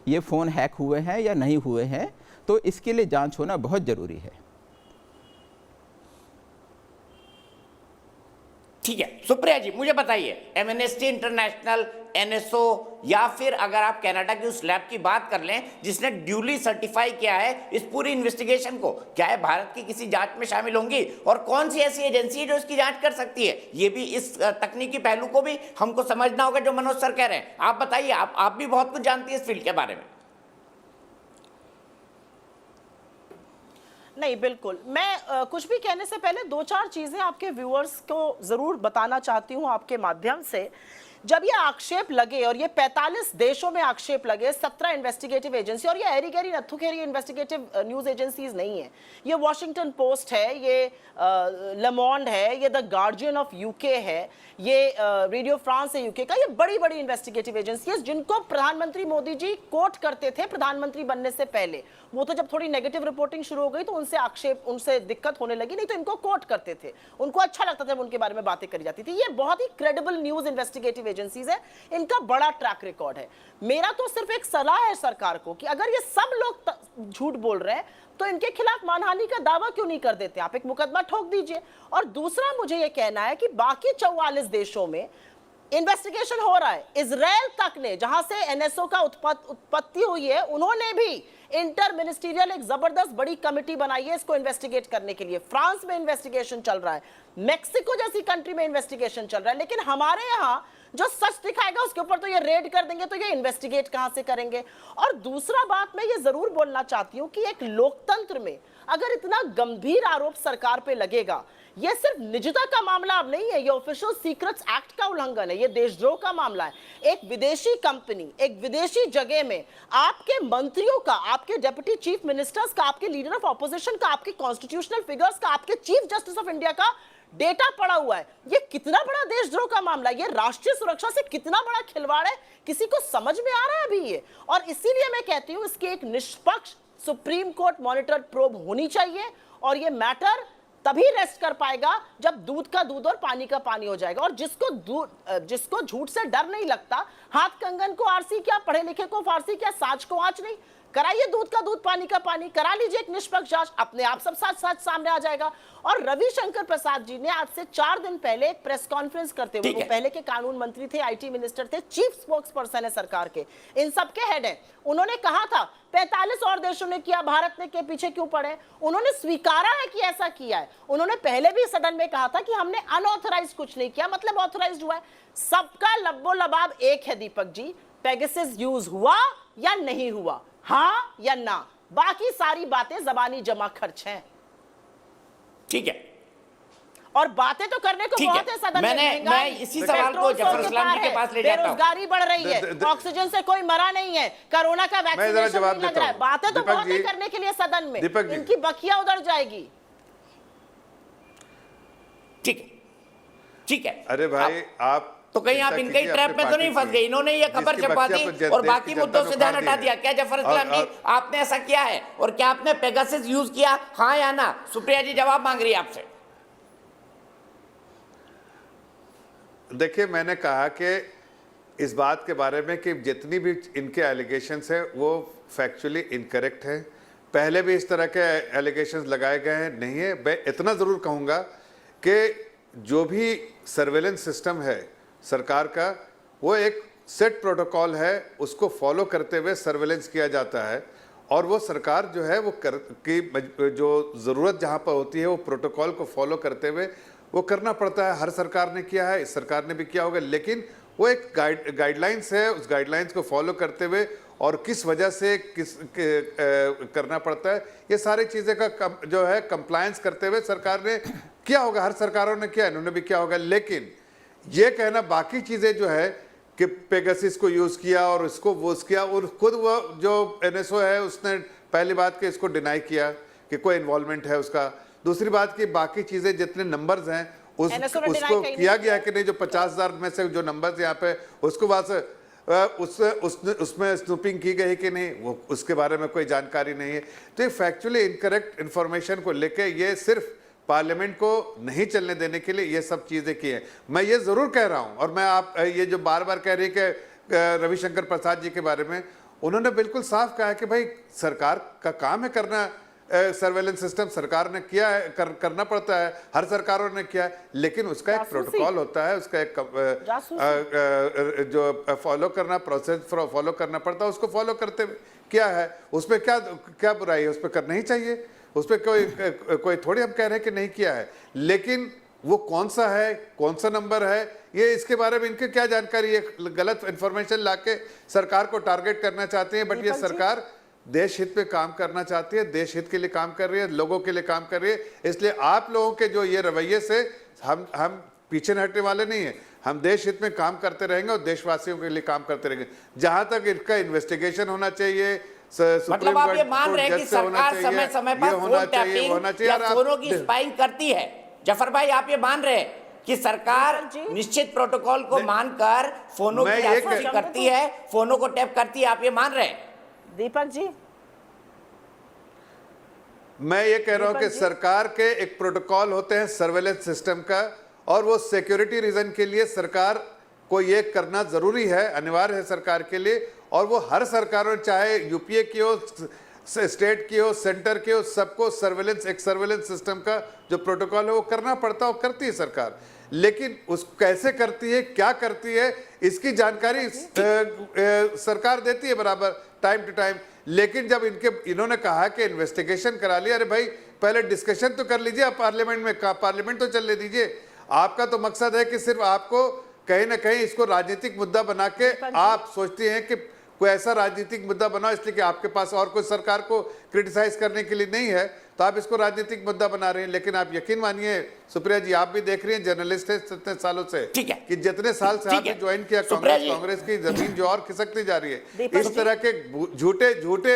Speaker 9: ये फ़ोन हैक हुए हैं या नहीं हुए हैं, तो इसके लिए जांच होना बहुत ज़रूरी है।
Speaker 1: ठीक है, सुप्रिया जी मुझे बताइए, एमनेस्टी इंटरनेशनल, NSO या फिर अगर आप कनाडा की उस लैब की बात कर लें जिसने ड्यूली सर्टिफाई किया है इस पूरी इन्वेस्टिगेशन को, क्या है भारत की किसी जांच में शामिल होंगी? और कौन सी ऐसी एजेंसी है जो इसकी जांच कर सकती है? ये भी, इस तकनीकी पहलू को भी हमको समझना होगा जो मनोज सर कह रहे हैं। आप बताइए, आप भी बहुत कुछ जानती है इस फील्ड के बारे में।
Speaker 7: नहीं, बिल्कुल, मैं कुछ भी कहने से पहले 2-4 चीजें आपके व्यूअर्स को जरूर बताना चाहती हूं आपके माध्यम से। जब ये आक्षेप लगे, और ये 45 देशों में आक्षेप लगे, 17 इन्वेस्टिगेटिव एजेंसी, और ये एरी गैरी नत्थु खेरी इन्वेस्टिगेटिव न्यूज एजेंसीज नहीं है, ये वॉशिंगटन पोस्ट है, ये ले मोंड है, ये द गार्जियन ऑफ यूके है, ये रेडियो फ्रांस है यूके का, ये बड़ी बड़ी इन्वेस्टिगेटिव एजेंसी है जिनको प्रधानमंत्री मोदी जी कोट करते थे प्रधानमंत्री बनने से पहले। वो तो जब थोड़ी नेगेटिव रिपोर्टिंग शुरू हो गई तो उनसे दिक्कत होने लगी, नहीं तो इनको कोट करते थे, उनको अच्छा लगता था जब उनके बारे में बातें करी जाती थी। ये बहुत ही क्रेडिबल न्यूज इन्वेस्टिगेटिव एजेंसीज है, इनका बड़ा ट्रैक रिकॉर्ड है। मेरा तो सिर्फ एक सलाह है सरकार को कि अगर ये सब लोग झूठ बोल रहे हैं तो इनके खिलाफ मानहानि का दावा क्यों नहीं कर देते? आप एक मुकदमा ठोक दीजिए। और दूसरा, मुझे ये कहना है कि बाकी 44 देशों में इन्वेस्टिगेशन हो रहा है। इजराइल तक ने, जहां से NSO का उत्पत्ति हुई है, उन्होंने भी इंटर मिनिस्ट्रियल एक जबरदस्त बड़ी कमेटी बनाई है इसको इन्वेस्टिगेट करने के लिए। फ्रांस में इन्वेस्टिगेशन चल रहा है, मेक्सिको जैसी कंट्री में इन्वेस्टिगेशन चल रहा है, लेकिन हमारे यहाँ जो सच दिखाएगा उसके ऊपर तो ये रेड कर देंगे, तो ये इन्वेस्टिगेट कहां से करेंगे? और दूसरा बात मैं ये जरूर बोलना चाहती हूं कि एक लोकतंत्र में अगर इतना गंभीर आरोप सरकार पे लगेगा, ये सिर्फ निजता का मामला अब नहीं है, ये ऑफिशियल सीक्रेट्स एक्ट का उल्लंघन है, ये देशद्रोह का मामला है। एक विदेशी कंपनी, एक विदेशी जगह में आपके मंत्रियों का, आपके डेप्यूटी चीफ मिनिस्टर्स का, आपके लीडर ऑफ ऑपोजिशन का, आपके कॉन्स्टिट्यूशनल फिगर्स का, आपके चीफ जस्टिस ऑफ इंडिया का डेटा पड़ा हुआ है। ये कितना बड़ा देशद्रोह का मामला है, ये राष्ट्रीय सुरक्षा से कितना बड़ा खिलवाड़ है, किसी को समझ में आ रहा है अभी ये? और इसीलिए मैं कहती हूं इसकी एक निष्पक्ष सुप्रीम कोर्ट मॉनिटर प्रोब होनी चाहिए और ये मैटर तभी रेस्ट कर पाएगा जब दूध का दूध और पानी का पानी हो जाएगा। और जिसको झूठ से डर नहीं लगता, हाथ कंगन को आरसी क्या, पढ़े लिखे को फारसी क्या, साच को आंच नहीं, कराइए दूध का दूध पानी का पानी, करा लीजिए एक निष्पक्ष जांच, अपने आप सब सच सामने आ जाएगा। और रविशंकर प्रसाद जी ने आज से 4 दिन पहले एक प्रेस कॉन्फ्रेंस करते हुए, वो पहले के कानून मंत्री थे, आईटी मिनिस्टर थे, चीफ स्पोक्स पर्सन है सरकार के, इन सब के हेड हैं, उन्होंने कहा था 45 और देशों ने किया, भारत ने के पीछे क्यों पड़े। उन्होंने स्वीकारा है कि ऐसा किया है। उन्होंने पहले भी सदन में कहा था कि हमने अनऑथराइज कुछ नहीं किया, मतलब ऑथराइज्ड हुआ है। सबका लब्बो लबाब एक है दीपक जी, पेगासस यूज हुआ या नहीं हुआ, हाँ या ना, बाकी सारी बातें जबानी जमा खर्च हैं।
Speaker 1: ठीक है,
Speaker 7: और बातें तो करने को बहुत है सदन में।
Speaker 1: मैं इसी सवाल को जफर इस्लाम जी के पास ले जाता हूं।
Speaker 7: बेरोजगारी बढ़ रही है, ऑक्सीजन से कोई मरा नहीं है, कोरोना का वैक्सीनेशन नहीं लग रहा है, बातें तो बहुत है करने के लिए सदन में, इनकी बखिया उधर जाएगी।
Speaker 1: ठीक है।
Speaker 8: अरे भाई आप
Speaker 1: तो कहीं आप इनके ट्रैप में तो नहीं फंस गए? इन्होंने ये खबर छपा दी और बाकी मुद्दों से ध्यान हटा दिया। क्या जफर इस्लाम जी आपने ऐसा किया है? और क्या आपने पेगासस यूज किया, हाँ या ना? सुप्रिया जी जवाब मांग रही है आपसे।
Speaker 8: देखिए, मैंने कहा कि इस बात के बारे में कि जितनी भी इनके एलिगेशंस है वो फैक्चुअली इनकरेक्ट है। पहले भी इस तरह के एलिगेशंस लगाए गए हैं, नहीं है। मैं इतना ज़रूर कहूँगा कि जो भी सर्वेलेंस सिस्टम है सरकार का, वो एक सेट प्रोटोकॉल है, उसको फॉलो करते हुए सर्वेलेंस किया जाता है। और वो सरकार जो है वो जो ज़रूरत जहाँ पर होती है वो प्रोटोकॉल को फॉलो करते हुए वो करना पड़ता है। हर सरकार ने किया है, इस सरकार ने भी किया होगा, लेकिन वो एक गाइडलाइंस है, उस गाइडलाइंस को फॉलो करते हुए और किस वजह से करना पड़ता है, ये सारी चीज़ें का जो है कंप्लायंस करते हुए सरकार ने किया होगा। हर सरकारों ने किया, इन्होंने भी किया होगा। लेकिन ये कहना बाकी चीज़ें जो है कि पेगासस को यूज़ किया और इसको वो किया, और खुद वो जो एनएसओ है उसने पहली बात कि इसको डिनाई किया कि कोई इन्वॉल्वमेंट है उसका। दूसरी बात कि बाकी चीज़ें जितने नंबर्स हैं उसको किया गया कि नहीं, जो 50,000 में से जो नंबर्स यहाँ पे उसको उसमें स्नूपिंग की गई कि नहीं, वो उसके बारे में कोई जानकारी नहीं है। तो ये फैक्चुअली इनकरेक्ट इन्फॉर्मेशन को लेके ये सिर्फ पार्लियामेंट को नहीं चलने देने के लिए ये सब चीज़ें की हैं। मैं ये ज़रूर कह रहा हूँ, और मैं आप ये जो बार बार कह रही है कि रविशंकर प्रसाद जी के बारे में, उन्होंने बिल्कुल साफ कहा है कि भाई सरकार का काम है करना सर्वेलेंस सिस्टम, सरकार ने किया है, करना पड़ता है, हर सरकारों ने किया है, लेकिन उसका एक प्रोटोकॉल होता है, उसका एक जो फॉलो करना प्रोसेस फॉलो करना पड़ता है, उसको फॉलो करते क्या है, उसमें क्या बुराई है, उस पर करना ही चाहिए। उस पर कोई थोड़ी हम कह रहे हैं कि नहीं किया है, लेकिन वो कौन सा है, कौन सा नंबर है, ये इसके बारे में इनके क्या जानकारी है? गलत इंफॉर्मेशन लाके सरकार को टारगेट करना चाहते हैं। बट ये सरकार देश हित पे काम करना चाहती है, देश हित के लिए काम कर रही है, लोगों के लिए काम कर रही है। इसलिए आप लोगों के जो ये रवैये से हम पीछे हटने वाले नहीं है। हम देश हित में काम करते रहेंगे और देशवासियों के लिए काम करते रहेंगे। जहां तक इसका इन्वेस्टिगेशन होना चाहिए,
Speaker 1: मतलब आप ये मान रहे हैं कि सरकार समय समय पर फोन टैपिंग या फोनों की स्पाइंग करती है? जफर भाई, आप ये मान रहे हैं कि सरकार निश्चित प्रोटोकॉल को मानकर फोनों की जासूसी करती है, फोनों को टैप करती है, आप ये मान रहे हैं?
Speaker 7: दीपक जी,
Speaker 8: मैं ये कह रहा हूं कि सरकार के एक प्रोटोकॉल होते हैं सर्वेलेंस सिस्टम का, और वो सिक्योरिटी रीजन के लिए सरकार को ये करना जरूरी है, अनिवार्य है सरकार के लिए। और वो हर सरकारों, चाहे यूपीए की हो, स्टेट की हो, सेंटर की हो, सबको एक सर्वेलेंस सिस्टम का जो प्रोटोकॉल है वो करना पड़ता है और करती है सरकार। लेकिन उस कैसे करती है, क्या करती है, इसकी जानकारी सरकार देती है बराबर टाइम टू टाइम। लेकिन जब इन्होंने कहा कि इन्वेस्टिगेशन करा लिया, अरे भाई पहले डिस्कशन तो कर लीजिए, आप पार्लियामेंट में, पार्लियामेंट तो चलने दीजिए। आपका तो मकसद है कि सिर्फ आपको कहीं ना कहीं इसको राजनीतिक मुद्दा बना के आप सोचते हैं कि कोई ऐसा राजनीतिक मुद्दा बनाओ, इसलिए कि आपके पास और कोई सरकार को क्रिटिसाइज करने के लिए नहीं है, तो आप इसको राजनीतिक मुद्दा बना रहे हैं। लेकिन आप यकीन मानिए सुप्रिया जी, आप भी देख रही हैं, जर्नलिस्ट है इतने सालों से,
Speaker 1: ठीक है,
Speaker 8: कि जितने साल से आपने ज्वाइन किया कांग्रेस की जमीन जो और खिसकती जा रही है। इस तरह के झूठे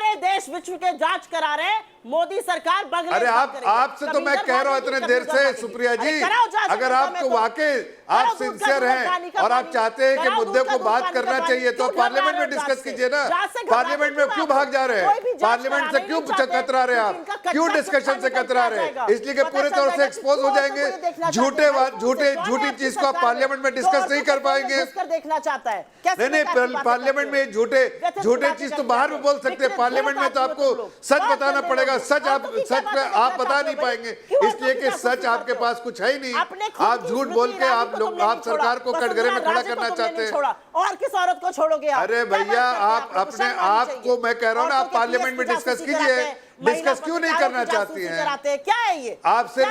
Speaker 7: सारे देश विश्व के जांच करा रहे हैं मोदी सरकार बंगले
Speaker 8: अरे
Speaker 7: साफ करेगी।
Speaker 8: आपसे तो मैं कह रहा हूं इतने देर से सुप्रिया जी, अगर आपको वाकई आप सिंसियर हैं और आप चाहते हैं कि मुद्दे को बात करना चाहिए तो पार्लियामेंट में डिस्कस कीजिए ना। पार्लियामेंट में क्यों भाग जा रहे हैं? पार्लियामेंट से क्यों कतरा रहे हैं आप? क्यों डिस्कशन से कतरा रहे हैं? इसलिए कि पूरे तौर से एक्सपोज हो जाएंगे। झूठी चीज को आप पार्लियामेंट में डिस्कस नहीं कर पाएंगे।
Speaker 7: देखना चाहता है
Speaker 8: नहीं, पार्लियामेंट में झूठे चीज तो बाहर में बोल सकते हैं, पार्लियामेंट में तो आपको सच बताना पड़ेगा। सच आप बता नहीं पाएंगे, इसलिए कि सच आपके पास कुछ है ही नहीं। आप झूठ बोल के आप सरकार को कटघरे में खड़ा करना चाहते हैं।
Speaker 7: और किस औरत को छोड़ोगे आप?
Speaker 8: अरे भैया, आप अपने आप को, मैं कह रहा हूँ ना, आप पार्लियामेंट में डिस्कस कीजिए। डिस्कस क्यों नहीं करना चाहती हैं?
Speaker 7: क्या है ये?
Speaker 8: आप सिर्फ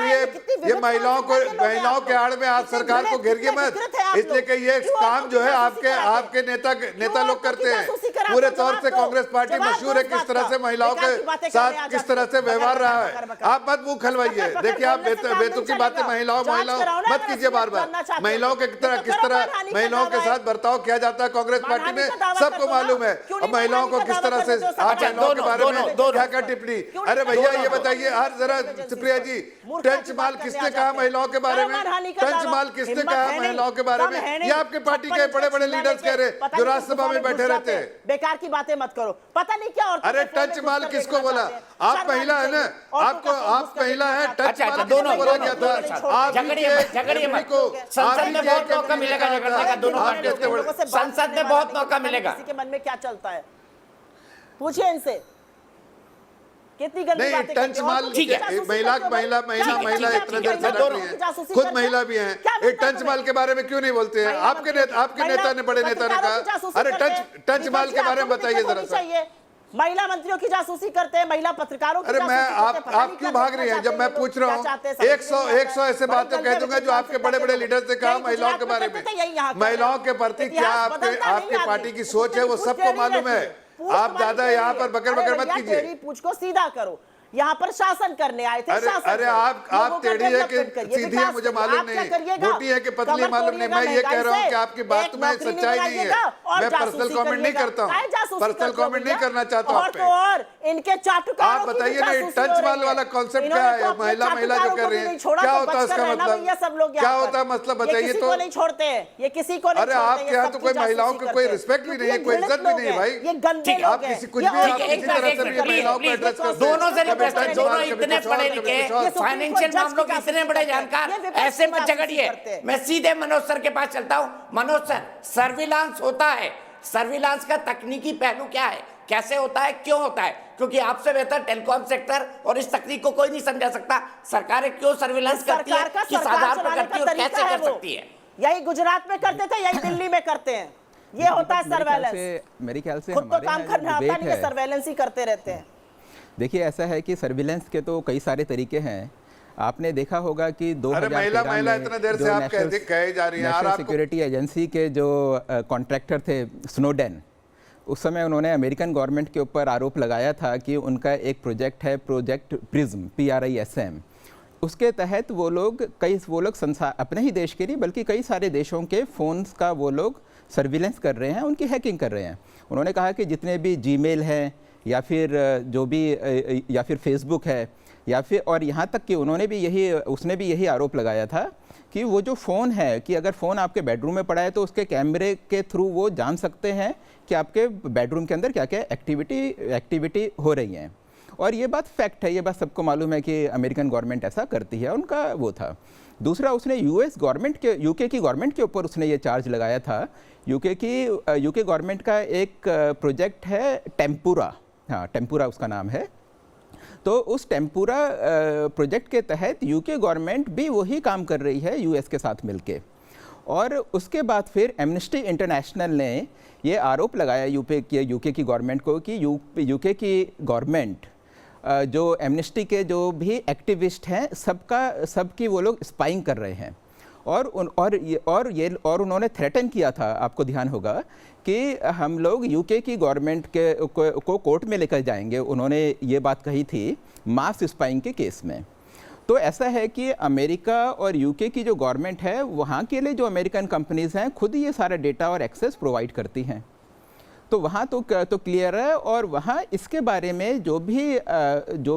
Speaker 8: ये महिलाओं के आड़ में आप सरकार को घेरिए मत, इसलिए कि ये काम जो है आपके नेता लोग करते हैं। पूरे तौर से कांग्रेस पार्टी मशहूर है किस तरह से महिलाओं के साथ किस तरह से व्यवहार रहा है। आप मत मुंह खलवाइए। देखिए, आप बेतुकी बातें महिलाओं मत कीजिए बार बार। महिलाओं के किस तरह महिलाओं के साथ बर्ताव किया जाता है कांग्रेस पार्टी में, सबको मालूम है। और महिलाओं को किस तरह से आप महिलाओं के बारे में क्या टिप्पणी। अरे भैया, ये बताइए हर जरा सुप्रिया जी, टंच माल किसने कहा महिलाओं के बारे में? टंच माल किसने कहा महिलाओं के बारे में? ये आपके पार्टी के बड़े बड़े लीडर्स कह रहे जो राज्यसभा में बैठे रहते हैं।
Speaker 7: बेकार की बातें मत करो, पता नहीं क्या। और
Speaker 8: अरे टंच माल किसको बोला? आप महिला है ना, आप महिला है। टंच माल
Speaker 1: दोनों
Speaker 8: बोला गया था।
Speaker 1: झगड़िए मत। संसद में बहुत मौका मिलेगा झगड़ने का दोनों पार्टियों। संसद में बहुत मौका मिलेगा।
Speaker 7: किसी के मन में क्या चलता है पूछिए इनसे। कितनी गंदी बातें
Speaker 8: टंच माल महिला इतना देर से रख रही है, खुद महिला भी हैं। ये टंच माल के बारे में क्यों नहीं बोलते हैं? आपके नेता ने, बड़े नेता ने कहा। अरे टंच माल के बारे में बताइए जरा सा।
Speaker 7: महिला मंत्रियों की जासूसी करते हैं, महिला पत्रकारों की।
Speaker 8: अरे आप क्यों भाग रही हैं? जब मैं पूछ रहा हूँ 100 ऐसे बातें कह दूंगा जो आपके बड़े बड़े लीडर ने कहा महिलाओं के बारे में। महिलाओं के प्रति क्या आपके पार्टी की सोच है वो सबको मालूम है। आप ज्यादा यहाँ पर बकर मत कीजिए।
Speaker 7: पूछ को सीधा करो। यहाँ पर शासन करने आए थे।
Speaker 8: अरे आप टेढ़ी है कि सीधी है मुझे मालूम नहीं, मोटी है कि पतली मालूम नहीं। मैं ये कह रहा हूँ कि आपकी बात में सच्चाई नहीं है। मैं पर्सनल कमेंट नहीं करता हूँ, पर्सनल कमेंट नहीं करना चाहता हूँ आप पे।
Speaker 7: और इनके चाटुकारों
Speaker 8: आप बताइए ना, टंच माल वाला कॉन्सेप्ट क्या है? महिला जो कर रही है, क्या होता है उसका मतलब? क्या होता है मतलब बताइए तो।
Speaker 7: नहीं छोड़ते हैं ये किसी को।
Speaker 8: अरे आपके यहाँ तो कोई महिलाओं की कोई रिस्पेक्ट भी नहीं है, कोई इज्जत भी नहीं है भाई।
Speaker 7: ये गंदे लोग हैं।
Speaker 8: आप किसी कुछ भी आप किसी तरह से भी महिलाओं को एड्रेस करते हैं।
Speaker 1: दोनों से दोनों इतने पढ़े लिखे, फाइनेंशियल मामलों के इतने बड़े जानकार, ऐसे मत झगड़िए। मैं सीधे मनोज सर के पास चलता हूं। मनोज सर, सर्विलांस होता है, सर्विलांस का तकनीकी पहलू क्या है, कैसे होता है, क्यों होता है? क्योंकि आपसे बेहतर टेलीकॉम सेक्टर और इस तकनीक को कोई नहीं समझा सकता। सरकारें क्यों सर्विलांस करती है, किस आधार पर करती है और कैसे कर सकती है?
Speaker 7: यही गुजरात में करते थे, यही दिल्ली में करते हैं। ये होता है सर्वेलेंस।
Speaker 9: मेरे ख्याल से
Speaker 7: खुद तो काम करना आता नहीं है, सर्वेलेंस ही करते रहते हैं।
Speaker 9: देखिए, ऐसा है कि सर्विलेंस के तो कई सारे तरीके हैं। आपने देखा होगा कि 2013 में
Speaker 8: इतना देर से आप कहे जा रही हैं।
Speaker 9: नेशनल सिक्योरिटी एजेंसी के जो कॉन्ट्रैक्टर थे स्नोडेन, उस समय उन्होंने अमेरिकन गवर्नमेंट के ऊपर आरोप लगाया था कि उनका एक प्रोजेक्ट है, प्रोजेक्ट प्रिज्म, PRISM। उसके तहत वो लोग अपने ही देश के नहीं बल्कि कई सारे देशों के फ़ोन्स का वो लोग सर्विलेंस कर रहे हैं, उनकी हैकिंग कर रहे हैं। उन्होंने कहा कि जितने भी जीमेल हैं या फिर जो भी या फिर फेसबुक है या फिर, और यहाँ तक कि उसने भी यही आरोप लगाया था कि वो जो फ़ोन है, कि अगर फ़ोन आपके बेडरूम में पड़ा है तो उसके कैमरे के थ्रू वो जान सकते हैं कि आपके बेडरूम के अंदर क्या क्या एक्टिविटी हो रही हैं। और ये बात फैक्ट है, ये बात सबको मालूम है कि अमेरिकन गवर्नमेंट ऐसा करती है, उनका वो था। दूसरा, उसने यूके की गवर्नमेंट के ऊपर उसने ये चार्ज लगाया था। यूके गवर्नमेंट का एक प्रोजेक्ट है टेम्पुरा, हाँ टेम्पुरा उसका नाम है। तो उस टेम्पुरा प्रोजेक्ट के तहत यूके गवर्नमेंट भी वही काम कर रही है यूएस के साथ मिलके। और उसके बाद फिर एमनेस्टी इंटरनेशनल ने ये आरोप लगाया यूके की गवर्नमेंट को कि यूके की गवर्नमेंट जो एमनेस्टी के जो भी एक्टिविस्ट हैं सबकी वो लोग स्पाइंग कर रहे हैं। और उन्होंने थ्रेटन किया था, आपको ध्यान होगा, कि हम लोग यूके की गवर्नमेंट को कोर्ट में लेकर जाएंगे। उन्होंने ये बात कही थी मास स्पाइंग के केस में। तो ऐसा है कि अमेरिका और यूके की जो गवर्नमेंट है, वहाँ के लिए जो अमेरिकन कंपनीज़ हैं खुद ये सारा डेटा और एक्सेस प्रोवाइड करती हैं। तो वहाँ तो क्लियर है। और वहाँ इसके बारे में जो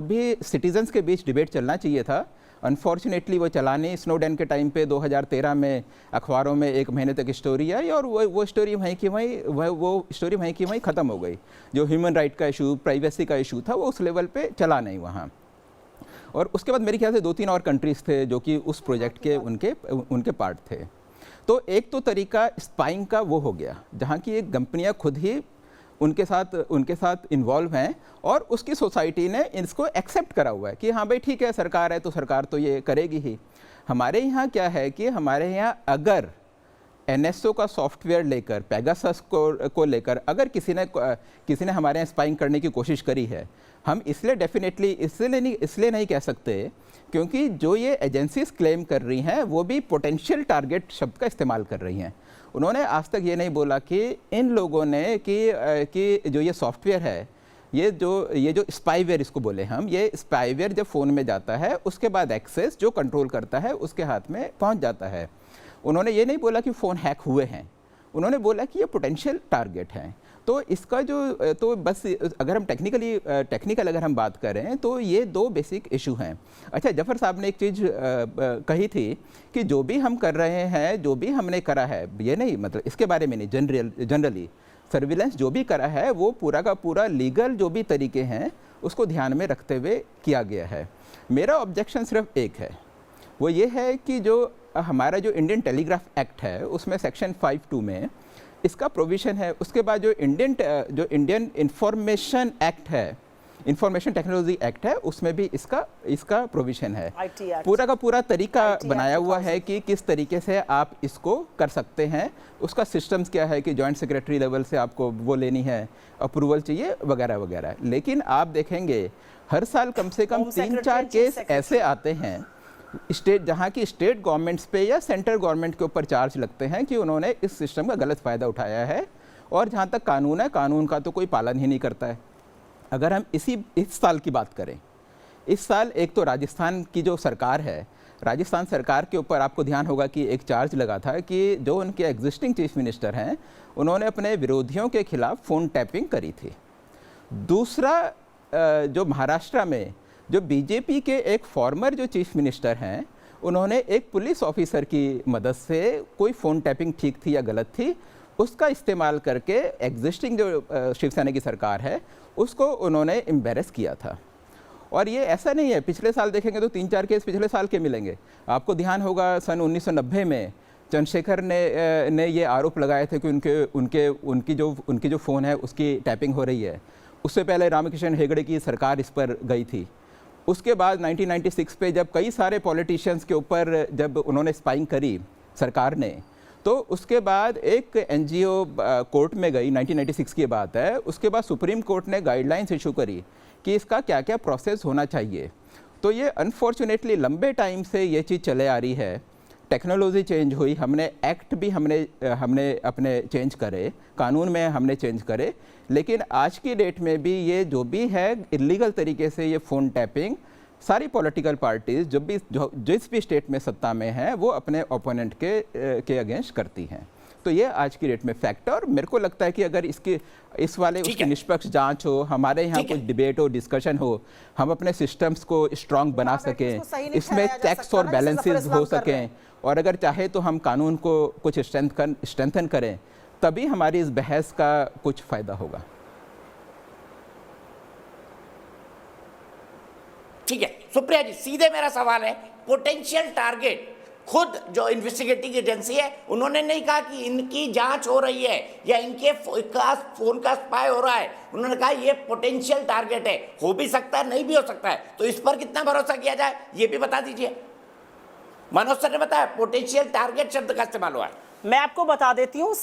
Speaker 9: भी सिटीजन्स के बीच डिबेट चलना चाहिए था, अनफॉर्चुनेटली वो चला नहीं। स्नोडेन के टाइम पे 2013 में अखबारों में 1 महीने तक स्टोरी आई और वो स्टोरी वहीं की वहीं ख़त्म हो गई। जो ह्यूमन राइट का इशू, प्राइवेसी का इशू था, वो उस लेवल पे चला नहीं वहाँ। और उसके बाद मेरे ख्याल से 2-3 और कंट्रीज़ थे जो कि उस प्रोजेक्ट के उनके पार्ट थे। तो एक तो तरीका स्पाइंग का वो हो गया, जहाँ की एक कंपनियाँ खुद ही उनके साथ इन्वॉल्व हैं और उसकी सोसाइटी ने इसको एक्सेप्ट करा हुआ है कि हाँ भाई ठीक है, सरकार है तो सरकार तो ये करेगी ही। हमारे यहाँ क्या है कि हमारे यहाँ अगर NSO का सॉफ्टवेयर लेकर, पेगासस को लेकर अगर किसी ने हमारे यहाँ स्पाइंग करने की कोशिश करी है, हम इसलिए नहीं कह सकते क्योंकि जो ये एजेंसीज क्लेम कर रही हैं वो भी पोटेंशियल टारगेट शब्द का इस्तेमाल कर रही हैं। उन्होंने आज तक ये नहीं बोला कि इन लोगों ने कि जो ये सॉफ्टवेयर है, ये जो स्पाईवेयर इसको बोले हम, ये स्पाईवेयर जब फ़ोन में जाता है उसके बाद एक्सेस जो कंट्रोल करता है उसके हाथ में पहुंच जाता है। उन्होंने ये नहीं बोला कि फ़ोन हैक हुए हैं, उन्होंने बोला कि ये पोटेंशियल टारगेट हैं। तो इसका तो बस अगर हम टेक्निकल अगर हम बात करें तो ये 2 बेसिक इशू हैं। अच्छा, जफर साहब ने एक चीज़ कही थी कि जो भी हम कर रहे हैं, जो भी हमने करा है, ये नहीं मतलब इसके बारे में नहीं, जनरली सर्विलेंस जो भी करा है वो पूरा का पूरा लीगल जो भी तरीके हैं उसको ध्यान में रखते हुए किया गया है। मेरा ऑब्जेक्शन सिर्फ एक है, वो ये है कि जो हमारा जो इंडियन टेलीग्राफ एक्ट है उसमें सेक्शन 5(2) में इसका प्रोविज़न है। उसके बाद जो इंडियन इंफॉर्मेशन एक्ट है, इंफॉर्मेशन टेक्नोलॉजी एक्ट है, उसमें भी इसका प्रोविज़न है। पूरा का पूरा तरीका बनाया हुआ है कि किस तरीके से आप इसको कर सकते हैं। उसका सिस्टम्स क्या है कि जॉइंट सेक्रेटरी लेवल से आपको वो लेनी है, अप्रूवल चाहिए वगैरह वगैरह। लेकिन आप देखेंगे हर साल कम से कम 3-4 केस ऐसे आते हैं जहाँ की स्टेट गवर्नमेंट्स पे या सेंट्रल गवर्नमेंट के ऊपर चार्ज लगते हैं कि उन्होंने इस सिस्टम का गलत फ़ायदा उठाया है। और जहाँ तक कानून है, कानून का तो कोई पालन ही नहीं करता है। अगर हम इस साल की बात करें, इस साल एक तो राजस्थान की जो सरकार है, राजस्थान सरकार के ऊपर आपको ध्यान होगा कि एक चार्ज लगा था कि जो उनके एग्जिस्टिंग चीफ मिनिस्टर हैं उन्होंने अपने विरोधियों के खिलाफ फ़ोन टैपिंग करी थी। दूसरा, जो महाराष्ट्र में जो बीजेपी के एक फॉर्मर जो चीफ मिनिस्टर हैं, उन्होंने एक पुलिस ऑफिसर की मदद से, कोई फ़ोन टैपिंग ठीक थी या गलत थी, उसका इस्तेमाल करके एग्जिस्टिंग जो शिवसेना की सरकार है उसको उन्होंने एम्बेरस किया था। और ये ऐसा नहीं है, पिछले साल देखेंगे तो 3-4 केस पिछले साल के मिलेंगे। आपको ध्यान होगा सन 1990 में चंद्रशेखर ने ये आरोप लगाए थे कि उनकी जो फ़ोन है उसकी टैपिंग हो रही है। उससे पहले रामकिशन हेगड़े की सरकार इस पर गई थी। उसके बाद 1996 पे जब कई सारे पॉलिटिशियंस के ऊपर जब उन्होंने स्पाइंग करी सरकार ने, तो उसके बाद एक NGO कोर्ट में गई, 1996 की बात है। उसके बाद सुप्रीम कोर्ट ने गाइडलाइंस इशू करी कि इसका क्या क्या प्रोसेस होना चाहिए। तो ये अनफॉर्चुनेटली लंबे टाइम से ये चीज़ चले आ रही है। टेक्नोलॉजी चेंज हुई, हमने एक्ट भी हमने अपने चेंज करे, कानून में हमने चेंज करे, लेकिन आज की डेट में भी ये जो भी है इलीगल तरीके से ये फ़ोन टैपिंग सारी पॉलिटिकल पार्टीज़ जिस भी स्टेट में सत्ता में हैं वो अपने ओपोनेंट के अगेंस्ट करती हैं। तो ये आज की डेट में फैक्ट है। और मेरे को लगता है कि अगर इस वाले उसकी निष्पक्ष जांच हो, हमारे यहाँ कुछ डिबेट हो, डिस्कशन हो, हम अपने सिस्टम्स को स्ट्रांग बना सकें, इसमें चेक्स और बैलेंसेस हो सकें, और अगर चाहे तो हम कानून को कुछ स्ट्रेंथन करें, तभी हमारी इस बहस का कुछ फ़ायदा होगा।
Speaker 1: ठीक है सुप्रिया जी, सीधे मेरा सवाल है, पोटेंशियल टारगेट खुद जो इन्वेस्टिगेटिंग एजेंसी है उन्होंने नहीं कहा कि इनकी जांच हो रही है या इनके फोन का स्पाई हो रहा है, उन्होंने कहा ये पोटेंशियल टारगेट है, हो भी सकता है नहीं भी हो सकता है। तो इस पर कितना भरोसा किया जाए ये भी बता दीजिए। मनोज सर ने बताया पोटेंशियल टारगेट शब्द का इस्तेमाल हुआ है।
Speaker 7: मैं आपको बता देती हूँ,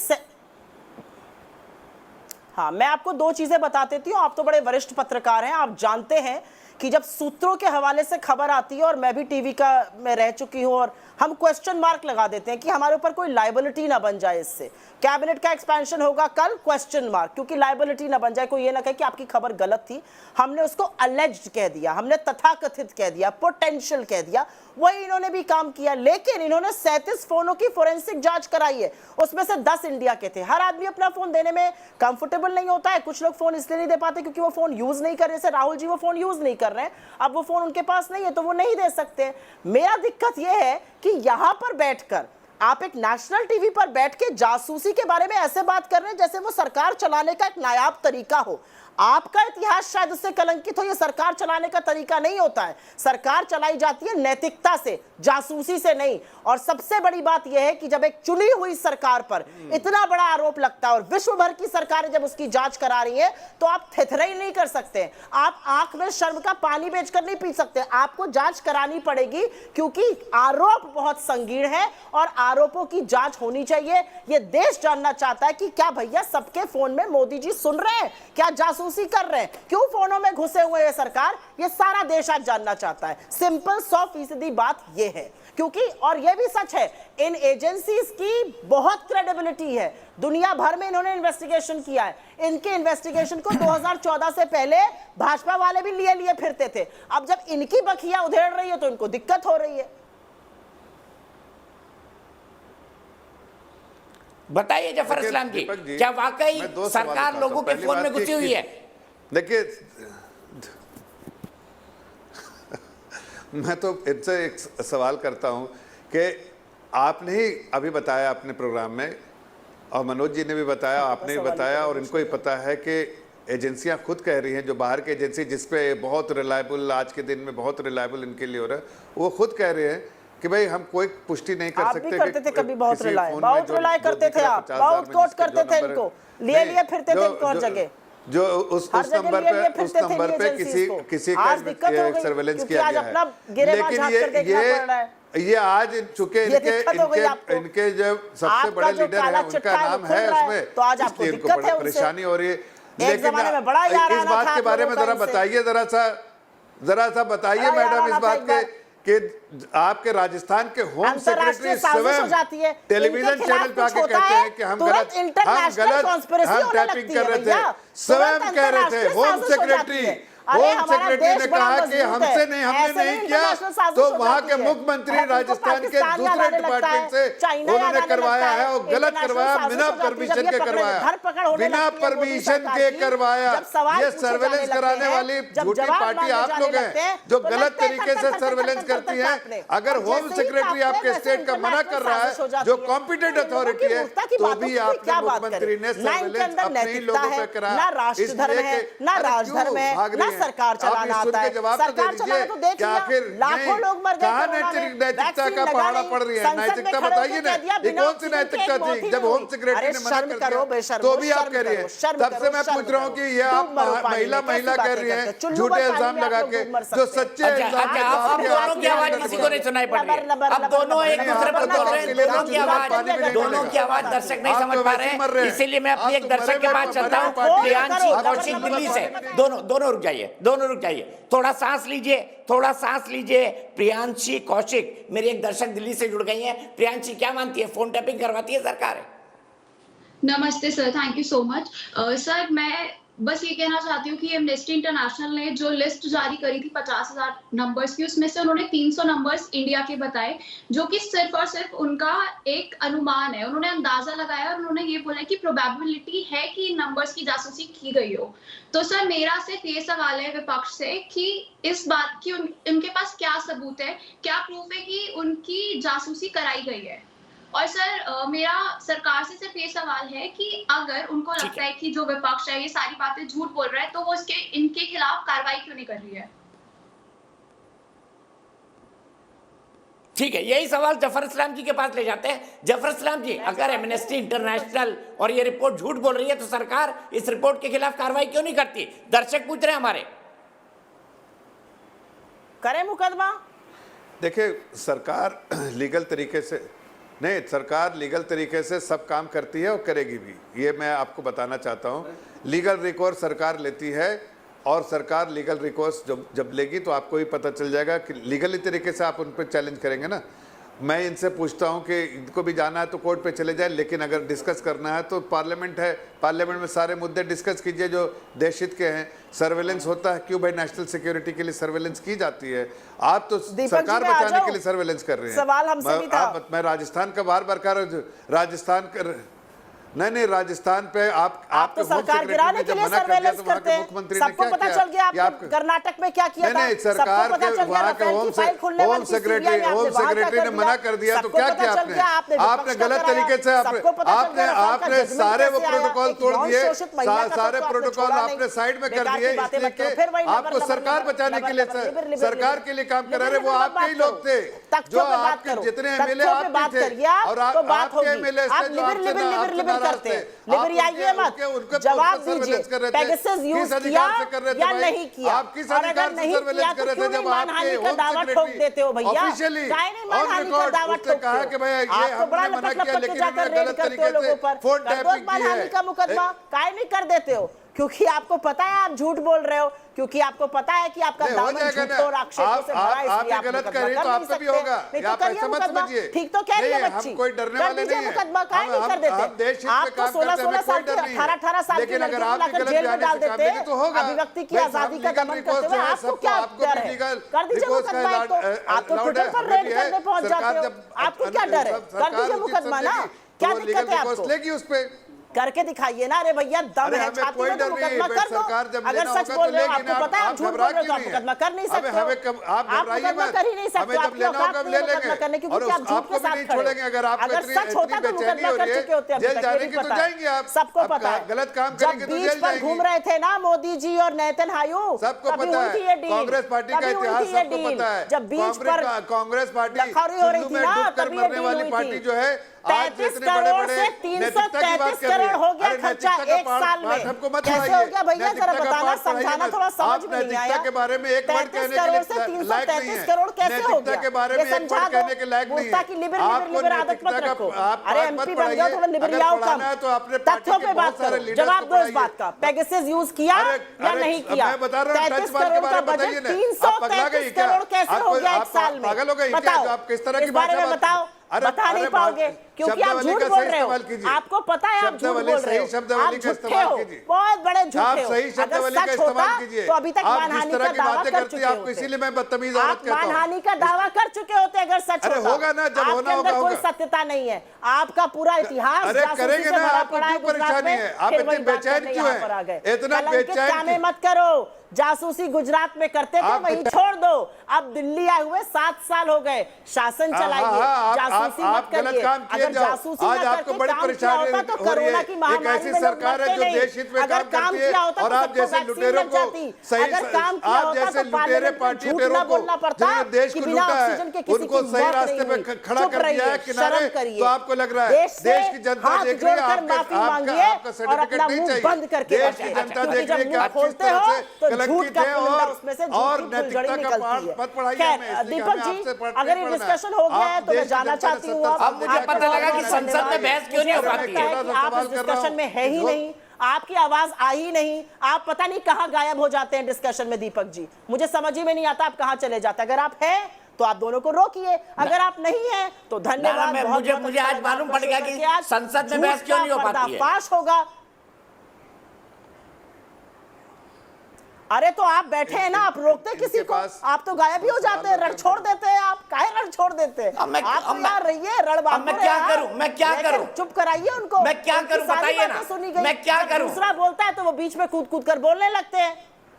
Speaker 7: हाँ मैं आपको 2 चीजें बता देती हूँ। आप तो बड़े वरिष्ठ पत्रकार हैं, आप जानते हैं कि जब सूत्रों के हवाले से खबर आती है, और मैं भी टीवी का में रह चुकी हूं, और हम क्वेश्चन मार्क लगा देते हैं कि हमारे ऊपर कोई लायबिलिटी ना बन जाए, इससे कैबिनेट का एक्सपेंशन होगा कल, क्वेश्चन मार्क, क्योंकि लायबिलिटी ना बन जाए, कोई ये ना कहे कि आपकी खबर गलत थी, हमने उसको अलेज्ड कह दिया, हमने तथाकथित कह दिया, पोटेंशियल कह दिया। वही इन्होंने भी काम किया, लेकिन इन्होंने 37 फोनों की फोरेंसिक जांच कराई है, उसमें से 10 इंडिया के थे। हर आदमी अपना फोन देने में कंफर्टेबल नहीं होता है, कुछ लोग फोन इसलिए नहीं दे पाते क्योंकि वो फोन यूज नहीं कर रहे, जैसे राहुल जी वो फोन यूज नहीं कर रहे हैं, अब वो फोन उनके पास नहीं है तो वो नहीं दे सकते। मेरा दिक्कत यह है कि यहां पर बैठकर आप एक नेशनल टीवी पर बैठ के जासूसी के बारे में ऐसे बात कर रहे हैं जैसे वो सरकार चलाने का एक नायाब तरीका हो। आपका इतिहास शायद उससे कलंकित हो, ये सरकार चलाने का तरीका नहीं होता है। सरकार चलाई जाती है नैतिकता से, जासूसी से नहीं। और सबसे बड़ी बात यह है कि जब एक चुनी हुई सरकार पर इतना बड़ा आरोप लगता है और विश्व भर की सरकारें जब उसकी जांच करा रही है, तो आप थेथराई नहीं कर सकते, आप आंख में शर्म का पानी बेचकर नहीं पी सकते, आपको जांच करानी पड़ेगी, क्योंकि आरोप बहुत संगीन है और आरोपों की जांच होनी चाहिए। यह देश जानना चाहता है कि क्या भैया सबके फोन में मोदी जी सुन रहे हैं, क्या जासूसी कर रहे हैं, क्यों फोनों में घुसे हुए हैं सरकार, ये सारा देश आज जानना चाहता है। सिंपल 100% बात ये है, क्योंकि और ये भी सच है, इन एजेंसीज की बहुत क्रेडिबिलिटी है, दुनिया भर में इन्होंने इन्वेस्टिगेशन किया है। इनके इन्वेस्टिगेशन को 2014 से पहले भाजपा वाले भी लिए फिरते थे, अब जब इनकी बखिया उधेड़ रही है तो इनको दिक्कत हो रही है।
Speaker 1: बताइए जफर इस्लाम जी, क्या वाकई सरकार लोगों के फोन में घुसी हुई है?
Speaker 8: देखिए, मैं तो इनसे एक सवाल करता हूं कि आपने ही अभी बताया अपने प्रोग्राम में, और मनोज जी ने भी बताया, आपने भी बताया, और इनको ही पता है कि एजेंसियां खुद कह रही हैं, जो बाहर की एजेंसी जिसपे बहुत रिलायबल आज के दिन में बहुत रिलायबल इनके लिए हो रहा है, वो खुद कह रहे हैं कि भाई हम कोई पुष्टि नहीं कर सकते।
Speaker 7: करते थे कभी, बहुत रिलाय करते थे आप, बहुत कोट करते थे इनको, लिए फिरते थे इनको हर जगह,
Speaker 8: जो उस नंबर पे किसी का सर्वेलेंस किया गया है। लेकिन ये आज चूंकि इनके जो सबसे बड़े लीडर है उनका नाम है उसमें,
Speaker 7: तो आज आपको दिक्कत है,
Speaker 8: परेशानी हो रही है।
Speaker 7: लेकिन
Speaker 8: इस बात के बारे में जरा बताइए, जरा सा बताइए मैडम, इस बात के कि आपके राजस्थान के होम सेक्रेटरी स्वयं टेलीविजन चैनल पे आके कहते हैं कि हम गलत टैपिंग कर रहे थे, स्वयं कह रहे थे होम सेक्रेटरी ने कहा कि हमने नहीं किया, तो वहां के मुख्यमंत्री राजस्थान के दूसरे डिपार्टमेंट से उन्होंने करवाया है, और गलत करवाया, बिना परमिशन के करवाया, बिना परमिशन के करवाया। ये सर्वेलेंस कराने वाली झूठी पार्टी आप लोग हैं जो गलत तरीके से सर्वेलेंस करती है। अगर होम सेक्रेटरी आपके स्टेट का मना कर रहा है, जो कॉम्पिटेंट अथॉरिटी है, तो भी आपके मुख्यमंत्री ने सर्वेलेंस अपने ही लोगों पे कराया, इसलिए
Speaker 7: सरकार चलाना आता है, सरकार चलाना तो देख लिया, लाखों लोग मर गए,
Speaker 8: नैतिकता का पहाड़ा पड़ रही है। नैतिकता बताइए ना, ये कौन सी नैतिकता थी जब होम सेक्रेटरी ने मना कर दिया, तो भी आप कह रही है। तब से मैं पूछ रहा हूँ कि ये आप महिला कह रही है झूठे इल्जाम लगा के, जो सच्चे
Speaker 1: अब दोनों की आवाज किसी को नहीं सुनाई पड़ रही, अब दोनों एक दूसरे पर बोल रहे हैं, दोनों की आवाज दर्शक नहीं समझ पा रहे हैं, इसीलिए मैं अपनी एक दर्शक के पास चलता हूँ, प्रियांशी कौशिक दिल्ली से। दोनों रुक जाइए, थोड़ा सांस लीजिए। प्रियांशी कौशिक, मेरी एक दर्शक दिल्ली से जुड़ गई हैं। प्रियांशी, क्या मानती है, फोन टैपिंग करवाती है सरकार?
Speaker 10: नमस्ते sir, thank you so much. Sir, मैं बस ये कहना चाहती हूँ कि एमनेस्टी इंटरनेशनल ने जो लिस्ट जारी करी थी 50,000 नंबर्स की, उसमें से उन्होंने 300 नंबर्स इंडिया के बताए, जो कि सिर्फ और सिर्फ उनका एक अनुमान है। उन्होंने अंदाजा लगाया और उन्होंने ये बोला कि प्रोबेबिलिटी है कि इन नंबर्स की जासूसी की गई हो। तो सर, मेरा सिर्फ ये सवाल है विपक्ष से कि इस बात की उनके पास क्या सबूत है, क्या प्रूफ है कि उनकी जासूसी कराई गई है? और सर, मेरा सरकार से सिर्फ ये सवाल है कि अगर उनको लगता है कि जो विपक्ष है ये सारी बातें झूठ बोल रहा है, तो वो इनके खिलाफ कार्रवाई क्यों नहीं कर रही है?
Speaker 1: ठीक है, यही सवाल जफर इस्लाम जी के पास ले जाते हैं। जफर इस्लाम जी, अगर एमनेस्टी इंटरनेशनल और ये रिपोर्ट झूठ बोल रही है, तो सरकार इस रिपोर्ट के खिलाफ कार्रवाई क्यों नहीं करती? दर्शक पूछ रहे हैं हमारे।
Speaker 7: करें मुकदमा?
Speaker 8: देखिए, सरकार लीगल तरीके से सब काम करती है और करेगी भी, ये मैं आपको बताना चाहता हूँ। लीगल रिकॉर्ड सरकार लेती है, और सरकार लीगल रिकोर्स जब लेगी तो आपको ही पता चल जाएगा कि लीगली तरीके से आप उन पर चैलेंज करेंगे ना। मैं इनसे पूछता हूं कि इनको भी जाना है तो कोर्ट पे चले जाए, लेकिन अगर डिस्कस करना है तो पार्लियामेंट है, पार्लियामेंट में सारे मुद्दे डिस्कस कीजिए जो देश हित के हैं। सर्वेलेंस होता है, क्यों भाई नेशनल सिक्योरिटी के लिए सर्वेलेंस की जाती है? आप तो सरकार बचाने के लिए सर्वेलेंस कर रहे हैं।
Speaker 7: सवाल हमसे भी था।
Speaker 8: मैं राजस्थान का बार बार राजस्थान कर नहीं राजस्थान पे आप
Speaker 7: तो सरकार गिराने के लिए सर्वेलेंस करते हैं। सबको पता चल गया आपने कर्नाटक में क्या किया था।
Speaker 8: नहीं, सरकार के वहाँ के होम सेक्रेटरी ने मना कर दिया तो क्या किया आपने गलत तरीके से आपने सारे वो प्रोटोकॉल तोड़ दिए, सारे प्रोटोकॉल आपने साइड में कर दिए, इसलिए कि आपको सरकार बचाने के लिए, सरकार के लिए काम कर रहे। वो आपके ही लोग थे जो आपके जितने एमएलए आप थे और आपके एमएलए से
Speaker 7: लिबरियाइए मत, जवाब दीजिए पेगासस यूज किया या नहीं किया?
Speaker 8: आप किस अधिकार से सर्वेलेंस कर रहे थे जब
Speaker 7: मानहानि का दावा ठोक देते हो भैया?
Speaker 8: ऑफिशियली
Speaker 7: मानहानि का दावा ठोकते
Speaker 8: कहा कि भाई ये हमने मना किया लेकिन हमने गलत तरीके से फोन टैपिंग की है।
Speaker 7: का मुकदमा काहे नहीं कर देते हो? क्योंकि आपको पता है आप झूठ बोल रहे हो, क्योंकि आपको पता है कि आपका दामन झूठ और आक्षेपों से भरा है, इसलिए आप
Speaker 8: गलत कर रहे तो आपसे भी होगा।
Speaker 7: नहीं तो करिए मुकदमा। ठीक तो कह रही है बच्ची,
Speaker 8: हम कोई डरने वाले नहीं है।
Speaker 7: मुकदमा काहे नहीं कर देते? आप तो 16-16 साल की 18-18 साल की लड़की को लाकर जेल में डाल देते हैं अभिव्यक्ति की आजादी का दमन करते हुए। आपको क्या डर है? कर दीजिए मुकदमा। आप तो ट्विटर पर रेड करने पहुंच जाते हो, आपको क्या डर है? कर दीजिए मुकदमा ना, क्या दिक्कत है आपको?
Speaker 8: लेगी उस पे
Speaker 7: करके दिखाइए ना। अरे भैया दम है छाती में तो मुकदमा कर दो। अगर सच बोल रहे हो, आपको पता है आप झूठ बोल रहे हो तो आप मुकदमा कर नहीं सकते हो। आप मुकदमा कर ही नहीं सकते, आपकी औकात नहीं है मुकदमा करने की, क्योंकि आप झूठ के साथ खड़े हो। अगर सच होता तो मुकदमा कर चुके होते, अभी तक ये नहीं पता है, सबको पता है।
Speaker 8: गलत काम
Speaker 7: जब बीच पर घूम रहे थे ना मोदी जी और नेतन्याहू,
Speaker 8: सबको पता है। कांग्रेस पार्टी का इतिहास सबको पता है।
Speaker 7: जब बीच पर
Speaker 8: कांग्रेस पार्टी
Speaker 7: लखौरी हो रही थी ना, तभी ये डील हुई
Speaker 8: पार्टी
Speaker 7: थी।
Speaker 8: जो है
Speaker 7: 33 करोड़ से 333 करोड़ हो गया खर्चा एक साल में। कैसे हो गया भैया? जरा बताना, समझाना, थोड़ा समझ में नहीं आया। 33 करोड़ से 333 करोड़ कैसे हो गया? ये समझा दो। मुफ्ता की लिबर आदत मत रखो। अरे एमपी बन गया, थोड़ा लिबरियाओ कम। तथ्यों पे बात करो, जवाब दो इस बात का। पेगासस यूज किया या नहीं किया? 33 करोड़ का बजट 333 करोड़ कैसे हो गया एक साल में? बताओ, इस बारे में बताओ। बता नहीं पाओगे क्योंकि आप झूठ बोल रहे हो। आपको पता है आप झूठ बोल रहे हो, आप झूठे हो, बहुत बड़े झूठे हो। अगर सच होता तो अभी तक मानहानि का दावा कर चुके होते।
Speaker 8: इसीलिए मैं बदतमीज
Speaker 7: आप मानहानि का दावा कर चुके होते अगर सच होता।
Speaker 8: होगा ना, जब होना होगा।
Speaker 7: कोई सत्यता नहीं है, आपका पूरा इतिहास
Speaker 8: करेंगे ना। आपको क्यों परेशानी है? आप इतने बेचैन क्यों हैं? इतना बेचैन
Speaker 7: मत करो। जासूसी गुजरात में करते थे, वहीं छोड़ दो। अब दिल्ली आए हुए 7 साल हो गए, शासन चलाइए, जासूसी मत करिए। अगर जासूसी
Speaker 8: आज आपको बड़ी परेशानी
Speaker 7: तो कोरोना की महामारी में
Speaker 8: सरकार है जो देश हित में काम करती है, और आप जैसे लुटेरों को सही, आप जैसे लुटेरे पार्टी पेरों को जिन्होंने देश को लूटा है उनको सही रास्ते पे खड़ा कर दिया है किनारे, तो आपको लग रहा है देश की जनता देख रही है आपका सर्टिफिकेट नहीं चाहिए। देश की जनता देख रही है कि आप किस तरह से कलंकित है और नैतिकता का पाठ मत पढ़ाइए।
Speaker 7: दीपक जी, अगर ये डिस्कशन हो गया है तो मैं जानना चाहती हूँ,
Speaker 1: अब मुझे पता लगा कि संसद में बहस क्यों नहीं हो पाती है।
Speaker 7: आप इस डिस्कशन में है ही नहीं, आपकी आवाज आई ही नहीं, आप पता नहीं कहां गायब हो जाते हैं डिस्कशन में। दीपक जी, मुझे समझ ही में नहीं आता आप कहां चले जाते। अगर आप हैं तो आप दोनों को रोकिए, अगर आप नहीं हैं तो धन्यवाद।
Speaker 1: मुझे आज मालूम पड़ गया कि संसद में बहस क्यों नहीं हो पाती है।
Speaker 7: पर्दाफाश होगा। अरे तो आप बैठे हैं ना, आप रोकते किसी को? आप तो गायब ही हो जाते हैं, रड़ छोड़ देते हैं। आप काहे रड़ छोड़ देते हैं? आप यार रहिए, रड़ बात।
Speaker 1: मैं क्या करूं? मैं क्या करूं?
Speaker 7: चुप कराइए उनको।
Speaker 1: मैं क्या करूं बताइए ना। मैं क्या करूं?
Speaker 7: दूसरा बोलता है तो वो बीच में कूद कूद कर बोलने लगते हैं।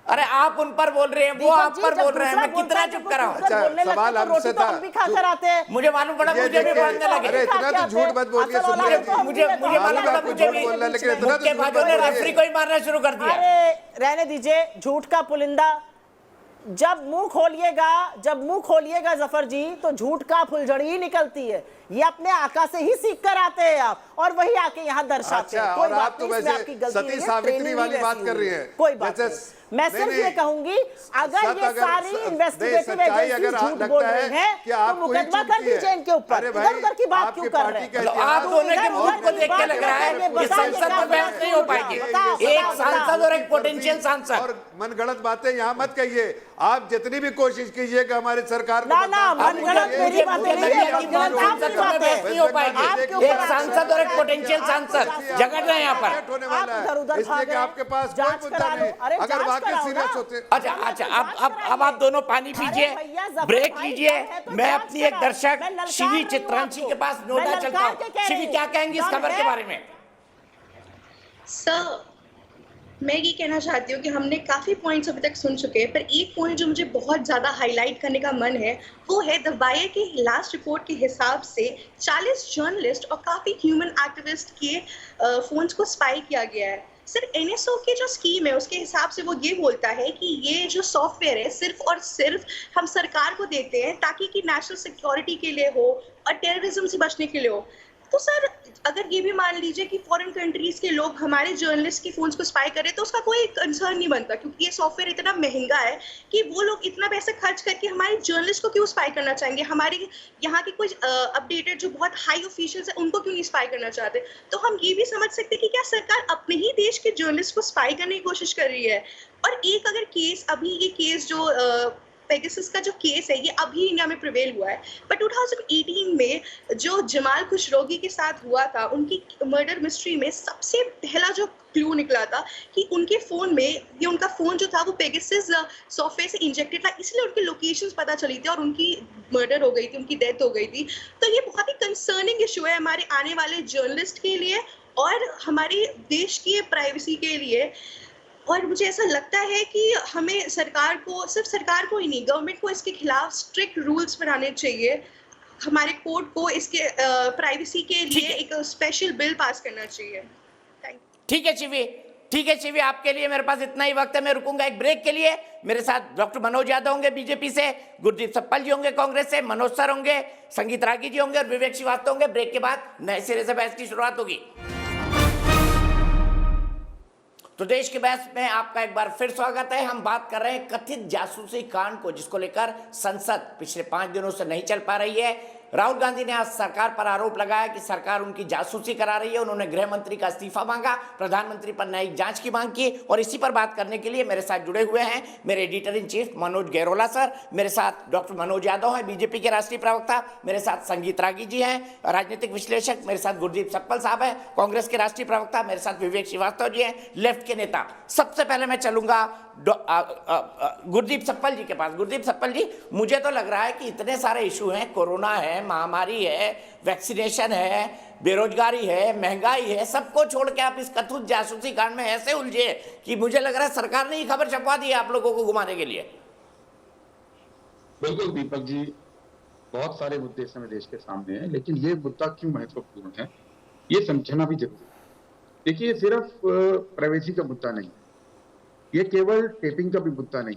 Speaker 1: अरे आप उन पर बोल रहे हैं, वो आप पर बोल रहे हैं, मैं कितना चुप कराऊं?
Speaker 8: सवाल हमसे था,
Speaker 7: हम भी खाकर आते हैं।
Speaker 1: मुझे मालूम पड़ा, मुझे भी बोलने लगे।
Speaker 8: अरे इतना तो झूठ मत बोलिए।
Speaker 1: मुझे मालूम पड़ा, मुझे भी मुक्केबाजों ने रेफरी को ही मारना शुरू कर दिया।
Speaker 7: अरे रहने दीजिए, झूठ का पुलिंदा। जब मुंह खोलिएगा जफर जी, तो झूठ का फुलझड़ी ही निकलती है। ये अपने आका से ही सीख कर आते हैं आप, और वही आके यहाँ दर्शाते हैं। कोई
Speaker 8: और आप
Speaker 7: बात
Speaker 8: तो
Speaker 7: नहीं, इसमें
Speaker 8: वैसे
Speaker 7: आपकी गलती
Speaker 8: सती
Speaker 7: नहीं है,
Speaker 8: सावित्री
Speaker 7: ट्रेनिंग
Speaker 8: वाली
Speaker 7: ही
Speaker 8: बात
Speaker 7: वैसी
Speaker 8: कर रही
Speaker 7: हुई
Speaker 8: है।
Speaker 7: कोई बात
Speaker 8: जैसे
Speaker 7: नहीं। मैं सिर्फ
Speaker 8: नहीं,
Speaker 7: ये कहूंगी, अगर ये सारी इन्वेस्टिगेटिव एजेंसी झूठ बोल रही है तो मुकदमा कर दीजिए इनके ऊपर। इधर उधर की बात क्यों कर रहे हैं?
Speaker 1: आप दोनों के मुंह को देख के लग रहा है कि संसद में बहस नहीं हो पाएगी। एक सांसद और एक पोटेंशियल सांसद।
Speaker 8: और मनगढ़ंत बातें यहाँ मत कहिए। आप जितनी भी कोशिश कीजिए कि हमारी सरकार को
Speaker 7: ना मनगढ़ंत मेरी बातें नहीं है, मनगढ़ंत आपकी बात है।
Speaker 1: नहीं हो पाएगी। एक सांसद और एक पोटेंशियल सांसद झगड़ रहे हैं यहाँ पर।
Speaker 8: होने वाला है, इसलिए कि आपके पास कोई मुद्दा नहीं। अगर वाकई सीरियस होते।
Speaker 1: अच्छा, अब आप दोनों पानी पीजिए, ब्रेक लीजिए। मैं अपनी एक दर्शक शिवी चित्रांशी के पास नोएडा चलता हूँ। शिवी, क्या कहेंगी इस खबर के बारे में?
Speaker 11: सर, मैं ये कहना चाहती हूँ कि हमने काफी पॉइंट्स अभी तक सुन चुके हैं, पर एक पॉइंट जो मुझे बहुत ज्यादा हाईलाइट करने का मन है वो है द वायर की लास्ट रिपोर्ट के हिसाब से 40 जर्नलिस्ट और काफी ह्यूमन एक्टिविस्ट के फोन्स को स्पाई किया गया है। सर, एनएसओ की जो स्कीम है उसके हिसाब से वो ये बोलता है कि ये जो सॉफ्टवेयर है सिर्फ और सिर्फ हम सरकार को देते हैं ताकि कि नेशनल सिक्योरिटी के लिए हो और टेररिज्म से बचने के लिए हो। तो सर, अगर ये भी मान लीजिए कि फॉरेन कंट्रीज के लोग हमारे जर्नलिस्ट के फोन्स को स्पाई करें तो उसका कोई कंसर्न नहीं बनता, क्योंकि ये सॉफ्टवेयर इतना महंगा है कि वो लोग इतना पैसा खर्च करके हमारे जर्नलिस्ट को क्यों स्पाई करना चाहेंगे? हमारे यहाँ के कुछ अपडेटेड जो बहुत हाई ऑफिशियल्स है उनको क्यों नहीं स्पाई करना चाहते? तो हम ये भी समझ सकते हैं कि क्या सरकार अपने ही देश के जर्नलिस्ट को स्पाई करने की कोशिश कर रही है। और एक अगर केस, अभी ये केस जो पेगासस का जो केस है ये अभी इंडिया में प्रिवेल हुआ है, पर 2018 में जो जमाल खुशरोगी के साथ हुआ था, उनकी मर्डर मिस्ट्री में सबसे पहला जो क्लू निकला था कि उनके फोन में, ये उनका फोन जो था वो पेगासस सॉफ्टवेयर से इंजेक्टेड था, इसलिए उनकी लोकेशंस पता चली थी और उनकी मर्डर हो गई थी, उनकी डेथ हो गई थी। तो ये बहुत ही कंसर्निंग इशू है हमारे आने वाले जर्नलिस्ट के लिए और हमारे देश की प्राइवेसी के लिए। और मुझे ऐसा लगता है कि हमें सरकार को, सिर्फ सरकार को ही नहीं, गवर्नमेंट को इसके खिलाफ स्ट्रिक्ट रूल्स बनाने चाहिए। हमारे कोर्ट को इसके प्राइवेसी के लिए एक स्पेशल बिल पास करना चाहिए।
Speaker 1: ठीक है शिवी, आपके लिए मेरे पास इतना ही वक्त है। मैं रुकूंगा एक ब्रेक के लिए। मेरे साथ डॉक्टर मनोज यादव होंगे बीजेपी से, गुरदीप सप्पल जी होंगे कांग्रेस से, मनोज सर होंगे, संगीत रागी जी होंगे और विवेक श्रीवास्तव होंगे। ब्रेक के बाद नए सिरे से बहस की शुरुआत होगी। तो देश के बहस में आपका एक बार फिर स्वागत है। हम बात कर रहे हैं कथित जासूसी कांड को, जिसको लेकर संसद पिछले 5 दिनों से नहीं चल पा रही है। राहुल गांधी ने आज सरकार पर आरोप लगाया कि सरकार उनकी जासूसी करा रही है। उन्होंने गृह मंत्री का इस्तीफा मांगा, प्रधानमंत्री पर न्यायिक जांच की मांग की। और इसी पर बात करने के लिए मेरे साथ जुड़े हुए हैं मेरे editor in chief Manoj Gairola sir, मेरे साथ डॉक्टर मनोज यादव हैं बीजेपी के राष्ट्रीय प्रवक्ता, मेरे साथ संगीत रागी जी हैं राजनीतिक विश्लेषक, मेरे साथ गुरदीप सप्पल साहब हैं कांग्रेस के राष्ट्रीय प्रवक्ता, मेरे साथ विवेक श्रीवास्तव जी हैं लेफ्ट के नेता। सबसे पहले मैं चलूंगा गुरदीप सप्पल जी के पास। गुरदीप सप्पल जी, मुझे तो लग रहा है कि इतने सारे इशू हैं, कोरोना है, महामारी है, वैक्सीनेशन है, बेरोजगारी है, महंगाई है, सबको छोड़ के आप इस कथित जासूसी कांड में ऐसे उलझे कि मुझे लग रहा है सरकार ने ये खबर छपवा दी है आप लोगों को घुमाने के लिए।
Speaker 12: बिल्कुल दीपक जी, बहुत सारे मुद्दे इस समय देश के सामने हैं, लेकिन ये मुद्दा क्यों महत्वपूर्ण है ये समझना भी जरूरी है। देखिए, ये सिर्फ प्राइवेसी का मुद्दा नहीं, ये केवल टेपिंग का भी मुद्दा नहीं,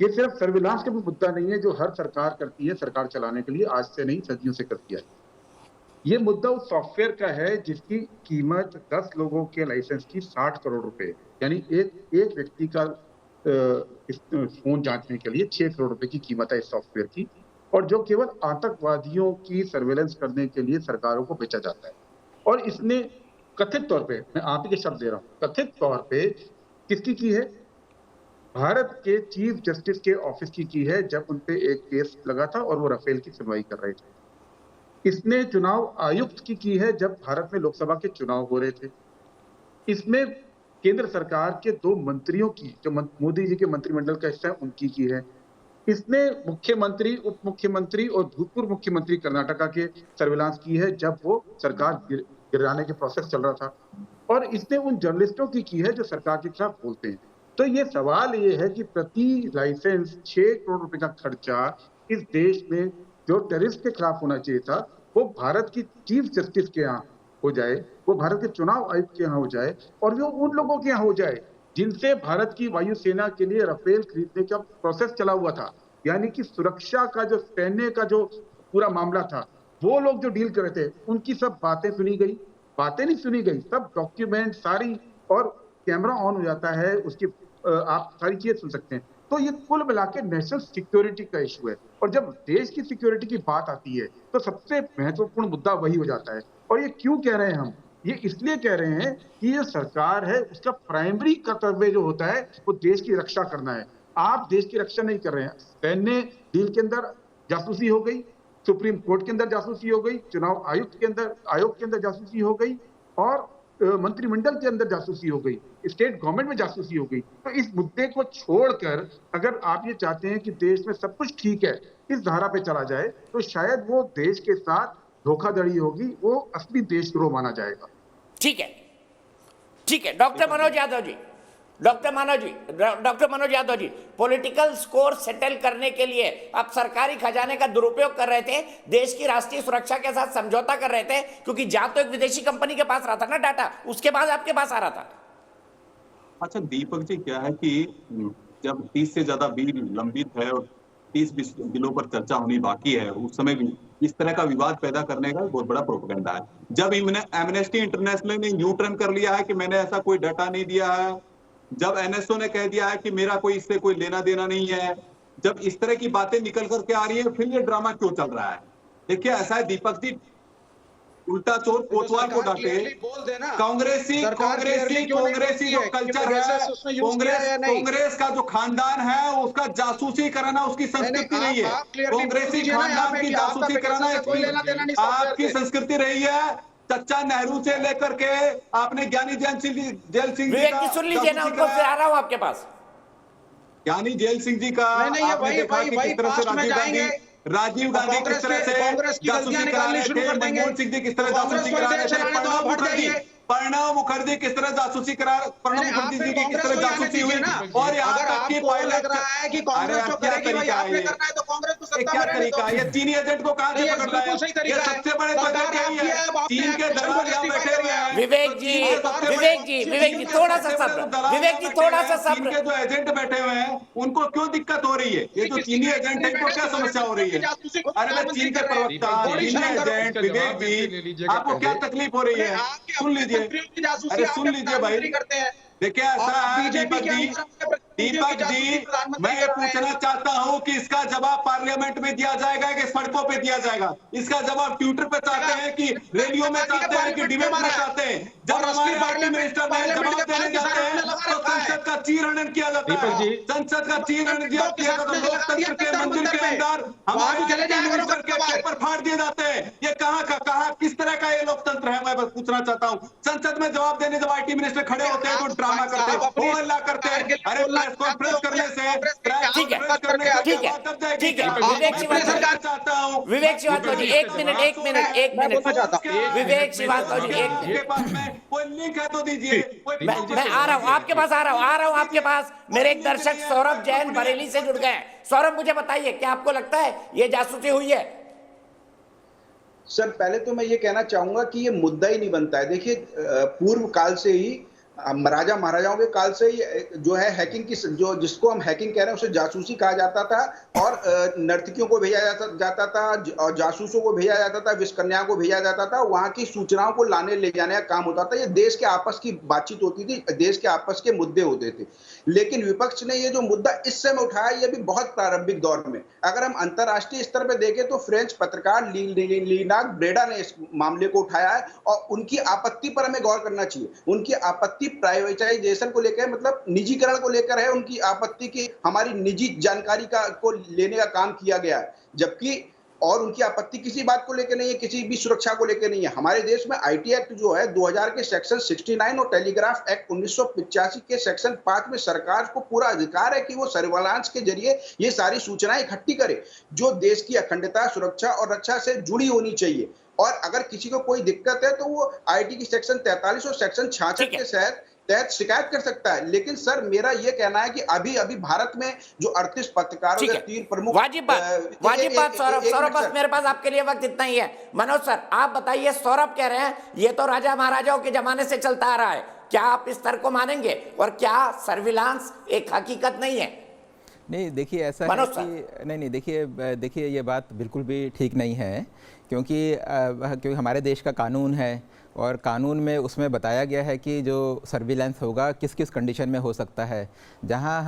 Speaker 12: ये सिर्फ सर्विलांस का भी मुद्दा नहीं है जो हर सरकार करती है सरकार चलाने के लिए, आज से नहीं सदियों से करती है। ये मुद्दा उस सॉफ्टवेयर का है जिसकी कीमत 10 लोगों के लाइसेंस की 60 करोड़ रुपए, यानी एक व्यक्ति का फोन जांचने के लिए 6 करोड़ रुपए की कीमत है इस सॉफ्टवेयर की, और जो केवल आतंकवादियों की सर्वेलेंस करने के लिए सरकारों को बेचा जाता है। और इसने कथित तौर पे, मैं आप ही के शब्द दे रहा हूं, कथित तौर पे किसकी की है? भारत के चीफ जस्टिस के ऑफिस की है, जब उनपे एक केस लगा था और वो राफेल की सुनवाई कर रहे थे। इसने चुनाव आयुक्त की है जब भारत में लोकसभा के चुनाव हो रहे थे। इसमें केंद्र सरकार के 2 मंत्रियों की, जो मोदी जी के मंत्रिमंडल का हिस्सा है, उनकी की है। इसने मुख्यमंत्री, उप मुख्यमंत्री और भूतपूर्व मुख्यमंत्री कर्नाटका के सर्विलांस की है जब वो सरकार गिराने के प्रोसेस चल रहा था। और इसने उन जर्नलिस्टों की है जो सरकार के खिलाफ बोलते हैं। तो ये सवाल ये है कि प्रति लाइसेंस 6 करोड़ रुपए का खर्चा इस देश में जो टेररिस्ट के खिलाफ होना चाहिए था, वो भारत की चीफ जस्टिस के यहाँ हो जाए, वो भारत के चुनाव आयुक्त के यहाँ हो जाए, और वो उन लोगों के यहाँ हो जाए जिनसे भारत की वायुसेना के लिए राफेल खरीदने का प्रोसेस चला हुआ था। यानी कि सुरक्षा का जो, सैन्य का जो पूरा मामला था, वो लोग जो डील कर रहे थे उनकी सब बातें सुनी गई, बातें नहीं सुनी गई, सब डॉक्यूमेंट सारी, और कैमरा ऑन हो जाता है उसकी, आप सारी चीजें सुन सकते हैं। तो ये कुल मिला के नेशनल सिक्योरिटी का इशू है, और जब देश की सिक्योरिटी की बात आती है तो सबसे महत्वपूर्ण मुद्दा वही हो जाता है। और ये क्यों कह रहे हैं हम? ये इसलिए कह रहे हैं कि ये सरकार है, उसका प्राइमरी कर्तव्य जो होता है वो देश की रक्षा करना है। आप देश की रक्षा नहीं कर रहे हैं। सैन्य डील के अंदर जासूसी हो गई, सुप्रीम कोर्ट के अंदर जासूसी हो गई, चुनाव आयोग के अंदर जासूसी हो गई, और मंत्रिमंडल के अंदर जासूसी हो गई, स्टेट गवर्नमेंट में जासूसी हो गई। तो इस मुद्दे को छोड़कर अगर आप ये चाहते हैं कि देश में सब कुछ ठीक है, इस धारा पे चला जाए, तो शायद वो देश के साथ धोखाधड़ी होगी, वो असली देशद्रोह माना जाएगा।
Speaker 1: ठीक है, ठीक है। Doctor Manoj Yadav ji, doctor Manoj Yadav ji, political score settle करने के लिए आप सरकारी खजाने का दुरुपयोग कर रहे थे, देश की राष्ट्रीय सुरक्षा के साथ समझौता कर रहे थे, क्योंकि जहां तो एक विदेशी कंपनी के पास रहा था ना डाटा, उसके बाद आपके पास आ रहा था।
Speaker 13: अच्छा दीपक जी, क्या है कि जब 30 से ज्यादा बिल लंबित है और 30 बिलों पर चर्चा होनी बाकी है, उस समय भी इस तरह का विवाद पैदा करने का बहुत बड़ा प्रोपेगेंडा है। जब एमनेस्टी इंटरनेशनल ने न्यू टर्न कर लिया है कि मैंने ऐसा कोई डाटा नहीं दिया है, जब एनएसओ ने कह दिया है कि मेरा कोई इससे कोई लेना देना नहीं है, जब इस तरह की बातें निकल करके आ रही है, फिर ये ड्रामा क्यों चल रहा है? देखिए ऐसा है दीपक जी, उल्टा चोर कोतवाल को डांटे, कांग्रेसी जो कल्चर है, कांग्रेस का जो खानदान है उसका जासूसी कराना उसकी संस्कृति रही है। कांग्रेसी खानदान की जासूसी कराना आपकी संस्कृति रही है। चच्चा नेहरू से लेकर के आपने ज्ञानी जैल सिंह
Speaker 1: विवेक जी सुन लीजिए ना, उनको फिर आ रहा हूं आपके पास।
Speaker 13: ज्ञानी जैल सिंह जी का आपने देखा कि किस तरह से राजीव गांधी किस तरह से जासूसी करा रहे थे, मनमोहन सिंह जी किस तरह जासूसी करा रहे थे, प्रणब मुखर्जी किस तरह जासूसी करा, प्रणब मुखर्जी जी की किस तरह जासूसी हुई, और यहाँ तक कि पायलट क्या तरीका है, क्या तरीका है? ये चीनी एजेंट को कहां से पकड़ रहा है? ये सबसे बड़े बदल यही है, चीन के दलाल यहाँ बैठे हुए हैं।
Speaker 1: विवेक जी थोड़ा सा सब्र, विवेक जी थोड़ा सा सब्र।
Speaker 13: के जो एजेंट बैठे हुए हैं उनको क्यों दिक्कत हो रही है? ये जो चीनी एजेंट है इनको क्या समस्या हो रही है? अरे मैं चीन के प्रवक्ता, चीनी एजेंट विवेक जी, आपको क्या तकलीफ हो रही है? सुन लीजिए, अरे सुन लीजिए भाई। देखिए ऐसा है दीपक जी, मैं ये पूछना चाहता हूं कि इसका जवाब पार्लियामेंट में दिया जाएगा कि सड़कों पे दिया जाएगा? इसका जवाब ट्विटर पे चाहते हैं कि रैलियों में चाहते हैं कि डिबेट में चाहते हैं? जब हमारे पार्टी मिनिस्टर में जवाब देने जाते हैं तो संसद का चीरहरण किया जाता है, संसद का चीरहरण किया जाता है, लोकतंत्र के मंदिर के अंदर हमारे मिनिस्टर के पेपर फाड़ दिए जाते हैं। ये कहाँ किस तरह का ये लोकतंत्र है? मैं बस पूछना चाहता हूँ। संसद में जवाब देने जब आईटी मिनिस्टर खड़े होते हैं तो ड्रामा करते हैं, वो हल्ला करते हैं। अरे प्रेस कॉन्फ्रेंस करने से
Speaker 1: ठीक है, विवेक श्रीवास्तव जी एक मिनट विवेक श्रीवास्तव जी
Speaker 13: के पास में कोई लिंक है तो दीजिए।
Speaker 1: मैं आ रहा हूँ आपके पास, आ रहा हूँ आपके पास। मेरे एक दर्शक सौरभ जैन बरेली से जुड़ गए। सौरभ मुझे बताइए, क्या आपको लगता है ये जासूसी हुई है?
Speaker 14: सर पहले तो मैं ये कहना चाहूंगा कि ये मुद्दा ही नहीं बनता है। देखिए पूर्व काल से ही, राजा महाराजाओं के काल से जो है हैकिंग की, जो जिसको हम हैकिंग कह रहे हैं उसे जासूसी कहा जाता था, और नर्तकियों को भेजा जाता था और जासूसों को भेजा जाता था, विश्वकन्या को भेजा जाता था, वहां की सूचनाओं को लाने ले जाने का काम होता था। ये देश के आपस की बातचीत होती थी, देश के आपस के मुद्दे होते थे। लेकिन विपक्ष ने ये जो मुद्दा इस समय उठाया, ये भी बहुत प्रारंभिक दौर में, अगर हम अंतरराष्ट्रीय स्तर पर देखें तो फ्रेंच पत्रकार लीना ब्रेडा ने इस मामले को उठाया है, और उनकी आपत्ति पर हमें गौर करना चाहिए। उनकी आपत्ति प्राइवेटाइजेशन को लेकर, मतलब निजीकरण को लेकर है। उनकी आपत्ति की हमारी निजी जानकारी को लेने का काम किया गया है, जबकि और उनकी आपत्ति किसी बात को लेकर नहीं है, किसी भी सुरक्षा को लेकर नहीं है। हमारे देश में आईटी एक्ट जो है 2000 के सेक्शन 69 और टेलीग्राफ एक्ट 1985 के सेक्शन 5 में सरकार को पूरा अधिकार है कि वो सर्विलांस के जरिए ये सारी सूचनाएं इकट्ठी करे जो देश की अखंडता, सुरक्षा और रक्षा से जुड़ी होनी चाहिए। और अगर किसी को कोई दिक्कत है तो वो आईटी की सेक्शन 43 और सेक्शन 66 के तहत शिकायत कर सकता है। लेकिन सर मेरा यह कहना है कि अभी भारत में जो 38 पत्रकारों के 3 प्रमुख
Speaker 1: वाजिब बात सौरभ बस मेरे पास आपके लिए वक्त इतना ही है। मनोज सर आप बताइए, सौरभ कह रहे हैं ये तो राजा महाराजाओं के जमाने से चलता आ रहा है, क्या आप इस तर्क को मानेंगे? और क्या सर्विलांस एक हकीकत नहीं है?
Speaker 9: नहीं देखिए ऐसा है कि नहीं देखिए ये बात बिल्कुल भी ठीक नहीं है, क्योंकि हमारे देश का कानून है और कानून में उसमें बताया गया है कि जो सर्विलेंस होगा किस किस कंडीशन में हो सकता है, जहां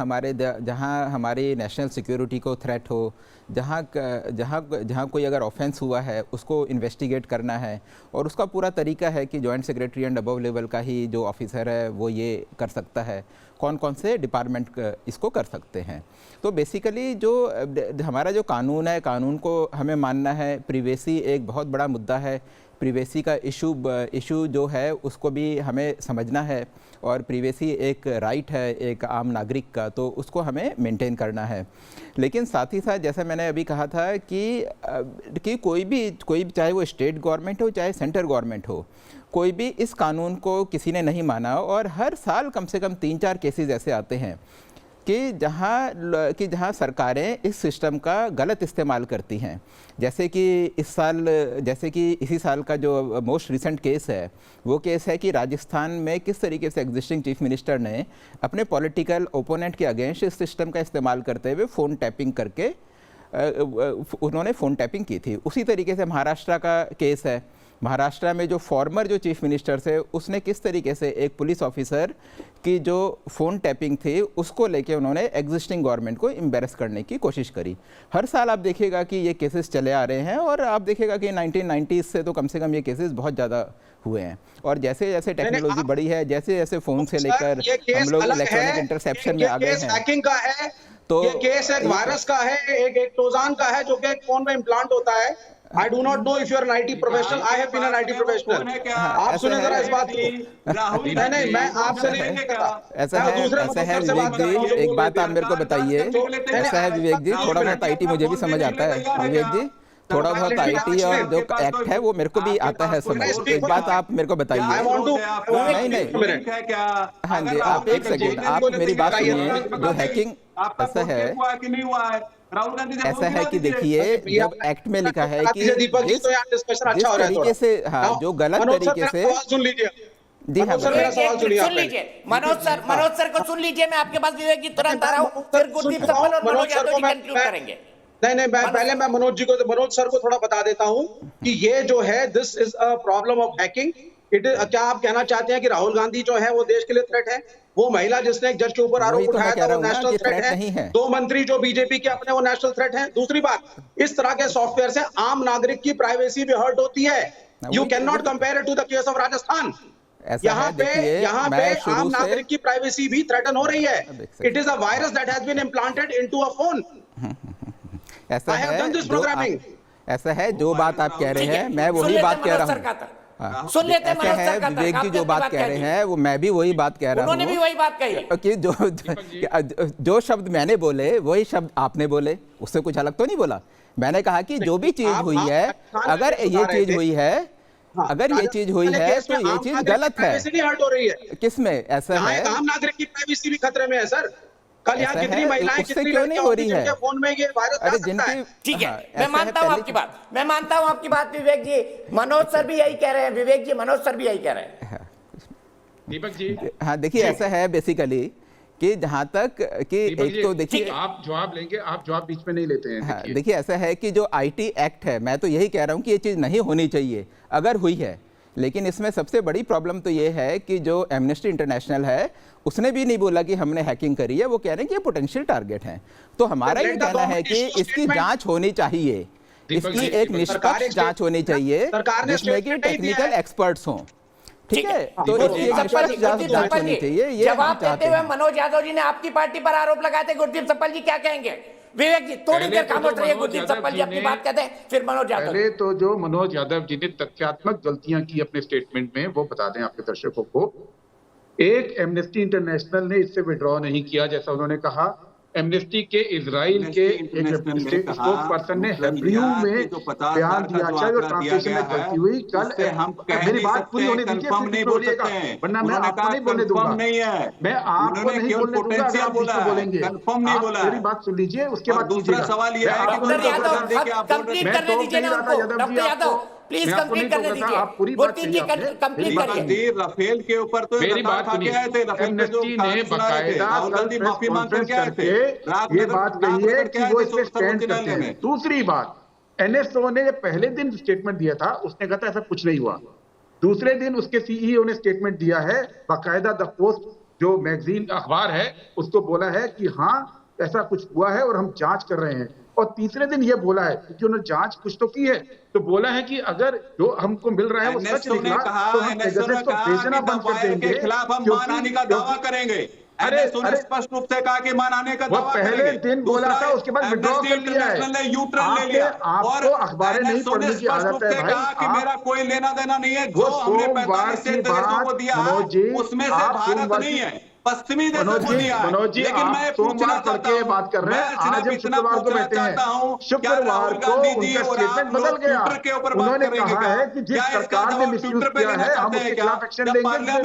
Speaker 9: हमारी नेशनल सिक्योरिटी को थ्रेट हो, जहां कोई अगर ऑफेंस हुआ है उसको इन्वेस्टिगेट करना है, और उसका पूरा तरीका है कि joint secretary and above level का ही जो ऑफिसर है वो ये कर सकता है, कौन कौन से डिपार्टमेंट इसको कर सकते हैं। तो बेसिकली जो हमारा जो कानून है, कानून को हमें मानना है। प्रिवेसी एक बहुत बड़ा मुद्दा है, प्रिवेसी का इशू जो है उसको भी हमें समझना है, और प्रिवेसी एक राइट है एक आम नागरिक का, तो उसको हमें मेंटेन करना है। लेकिन साथ ही साथ जैसा मैंने अभी कहा था कि कोई भी चाहे वो स्टेट गवर्नमेंट हो चाहे सेंट्रल गवर्नमेंट हो, कोई भी इस कानून को किसी ने नहीं माना, और हर साल कम से कम 3-4 केसेस ऐसे आते हैं कि जहां सरकारें इस सिस्टम का गलत इस्तेमाल करती हैं। जैसे कि इसी साल का जो मोस्ट रिसेंट केस है, वो केस है कि राजस्थान में किस तरीके से एग्जिस्टिंग चीफ मिनिस्टर ने अपने पॉलिटिकल ओपोनेंट के अगेंस्ट इस सिस्टम का इस्तेमाल करते हुए फ़ोन टैपिंग करके उन्होंने फ़ोन टैपिंग की थी। उसी तरीके से महाराष्ट्र का केस है। महाराष्ट्र में जो फॉर्मर जो चीफ मिनिस्टर थे, उसने किस तरीके से एक पुलिस ऑफिसर की जो फ़ोन टैपिंग थी उसको लेके उन्होंने एग्जिस्टिंग गवर्नमेंट को एम्बेरस करने की कोशिश करी। हर साल आप देखिएगा कि ये केसेस चले आ रहे हैं, और आप देखिएगा कि 1990s से तो कम से कम ये केसेस बहुत ज़्यादा हुए हैं। और जैसे जैसे टेक्नोलॉजी बढ़ी है, जैसे जैसे फ़ोन से लेकर हम लोग इलेक्ट्रॉनिक इंटरसेप्शन में आ गए हैं।
Speaker 15: हैकिंग का है, तो ये केस एक वायरस का है, एक ट्रोजन का है जो कि एक फोन में इम्प्लांट होता है। I do not know if you are an IT professional. I have been an IT professional. आप सुने जरा इस बात को। नहीं, मैं आपसे नहीं कहता।
Speaker 9: ऐसा है विवेक जी, एक बात आप मेरे को बताइए। ऐसा है विवेक जी, थोड़ा बहुत IT मुझे भी समझ आता है। विवेक जी, थोड़ा बहुत IT और जो एक्ट है वो मेरे को भी आता है समझ। एक बात आप मेरे को बताइए। नहीं, हाँ जी, आप एक सेकेंड, आप मेरी बात सुनिए। जो हैकिंग ऐसा है कि देखिए, जब एक्ट में लिखा है कि जिस तरीके से, हाँ, जो गलत तरीके से, जी हाँ,
Speaker 1: सुन लीजिए मनोज सर को सुन लीजिए। मैं आपके पास विवेक जी तुरंत आ रहा हूँ, फिर गुरदीप सप्पल और मनोज यादव जी कंक्लूड करेंगे।
Speaker 15: पहले मैं मनोज सर को थोड़ा बता देता हूँ कि ये जो है, this is a problem of hacking. क्या आप कहना चाहते हैं कि राहुल गांधी जो है वो देश के लिए थ्रेट है? वो महिला जिसने एक जज के ऊपर आरोप उठाया था वो नेशनल थ्रेट है। 2 मंत्री जो बीजेपी के अपने वो नेशनल थ्रेट है। दूसरी बात, इस तरह के सॉफ्टवेयर से आम नागरिक की प्राइवेसी भी हर्ट होती है। You can not compare it to the case of Rajasthan. यहाँ पे आम नागरिक की प्राइवेसी भी थ्रेटन हो रही है। It is a virus that has been implanted into a phone.
Speaker 9: ऐसा है जो बात आप कह रहे हैं, मैं वही बात कह रहा हूँ।
Speaker 1: सुन लेते हैं
Speaker 9: विवेक जी जो बात कह रहे हैं वो मैं भी वही बात कह रहा हूँ।
Speaker 1: उन्होंने भी वही बात कही
Speaker 9: कि जो शब्द मैंने बोले वही शब्द आपने बोले, उससे कुछ अलग तो नहीं बोला। मैंने कहा कि जो भी चीज हुई है, अगर ये चीज हुई है, अगर ये चीज हुई है तो ये चीज गलत है। किसमें ऐसा है?
Speaker 15: आम नागरिक की प्राइवेसी भी खतरे में है सर। कल यहाँ कितनी महिलाएं, कितनी
Speaker 9: क्यों नहीं हो रही है?
Speaker 15: फोन में ये वायरस जा सकता है।
Speaker 1: ठीक है, मैं मानता हूँ आपकी बात, विवेक जी। मनोज सर भी यही कह रहे हैं, विवेक जी, मनोज सर भी यही कह रहे हैं।
Speaker 12: दीपक जी,
Speaker 9: हाँ देखिए, ऐसा है बेसिकली कि जहाँ तक कि एक तो देखिए,
Speaker 12: आप जवाब लेंगे, आप जवाब बीच में नहीं लेते हैं।
Speaker 9: हाँ, देखिए ऐसा है कि जो IT एक्ट है, मैं तो यही कह रहा हूँ कि ये चीज़ नहीं होनी चाहिए अगर हुई है। लेकिन इसमें सबसे बड़ी प्रॉब्लम तो ये है कि जो एमनेस्टी इंटरनेशनल है उसने भी नहीं बोला कि हमने हैकिंग करी है, वो कह रहे हैं कि ये पोटेंशियल टारगेट है। तो हमारा ये कहना है कि इसकी जांच होनी चाहिए, इसकी एक निष्पक्ष जांच होनी चाहिए जिसमें कि टेक्निकल एक्सपर्ट्स हों। ठीक है, तो इसकी निष्पक्ष जांच होनी चाहिए।
Speaker 1: जवाब देते हुए मनोज यादव जी ने आपकी पार्टी पर आरोप लगाए थे। गुरदीप सप्पल जी क्या कहेंगे? विवेक जी थोड़ी देर खामोश रहिए, गुरदीप सप्पल जी अपनी बात कहते हैं, फिर मनोज यादव।
Speaker 12: पहले तो जो मनोज यादव जी ने तथ्यात्मक गलतियां की अपने स्टेटमेंट में, वो बता दें आपके दर्शकों को। एक, एमनेस्टी इंटरनेशनल ने इससे विड्रॉ नहीं किया जैसा उन्होंने कहा। एमनेस्टी के इजराइल के एक स्पोक्स पर्सन ने हेब्रू में बयान दिया, चाहे जो ट्रांसलेशन में गलती हुई। कल मेरी बात पूरी होने दीजिए, फिर बोलिएगा, वरना मैं आपको नहीं बोलने दूंगा। मैं आपको नहीं बोलने दूंगा अगर आप बीच में बोलेंगे। मेरी बात सुन लीजिए, उसके बाद
Speaker 15: दूसरा सवाल ये है कि
Speaker 1: प्लीज कंप्लीट करने दीजिए।
Speaker 12: आप पूरी बात
Speaker 1: कंप्लीट करिए।
Speaker 15: राफेल के ऊपर तो
Speaker 12: मेरी बात सुनिए। एमनेस्टी ने बकायदा
Speaker 15: माफी मांग करके आए थे।
Speaker 12: ये बात कही है कि वो इस पे स्टैंड करते हैं। दूसरी बात, एनएसओ ने पहले दिन स्टेटमेंट दिया था, उसने कहा था ऐसा कुछ नहीं हुआ। दूसरे दिन उसके सीईओ ने स्टेटमेंट दिया है, बाकायदा द पोस्ट जो मैगजीन अखबार है उसको बोला है कि हाँ ऐसा कुछ हुआ है और हम जांच कर रहे हैं। और तीसरे दिन ये बोला है कि उन्होंने जांच कुछ तो की है, तो बोला है कि अगर जो हमको मिल रहा है वो सच निकला तो हम पेगासस को भेजना बंद कर देंगे,
Speaker 13: खिलाफ हम मानहानि का दावा करेंगे।
Speaker 12: अरे
Speaker 13: स्पष्ट रूप से कहा कि मानहानि का दावा
Speaker 12: पहले दिन बोला था, उसके बाद विड्रॉ कर लिया है।
Speaker 13: यूटर्न ले लिया और
Speaker 12: आपको अखबारें नहीं पढ़ने की आदत है भाई।
Speaker 13: कि मेरा कोई लेना देना नहीं है, जो हमने 45 देशों को दिया उसमें से भारत नहीं है, पश्चिमी देशों को दिया है। लेकिन मैं पूछना चाहता हूं,
Speaker 12: बात कर रहे हैं, आज हम शुक्रवार को बैठे हैं, शुक्रवार को उनका स्टेटमेंट बदल गया। उन्होंने कहा है कि जिस सरकार ने मिसयूज किया है हम उसके खिलाफ एक्शन लेंगे।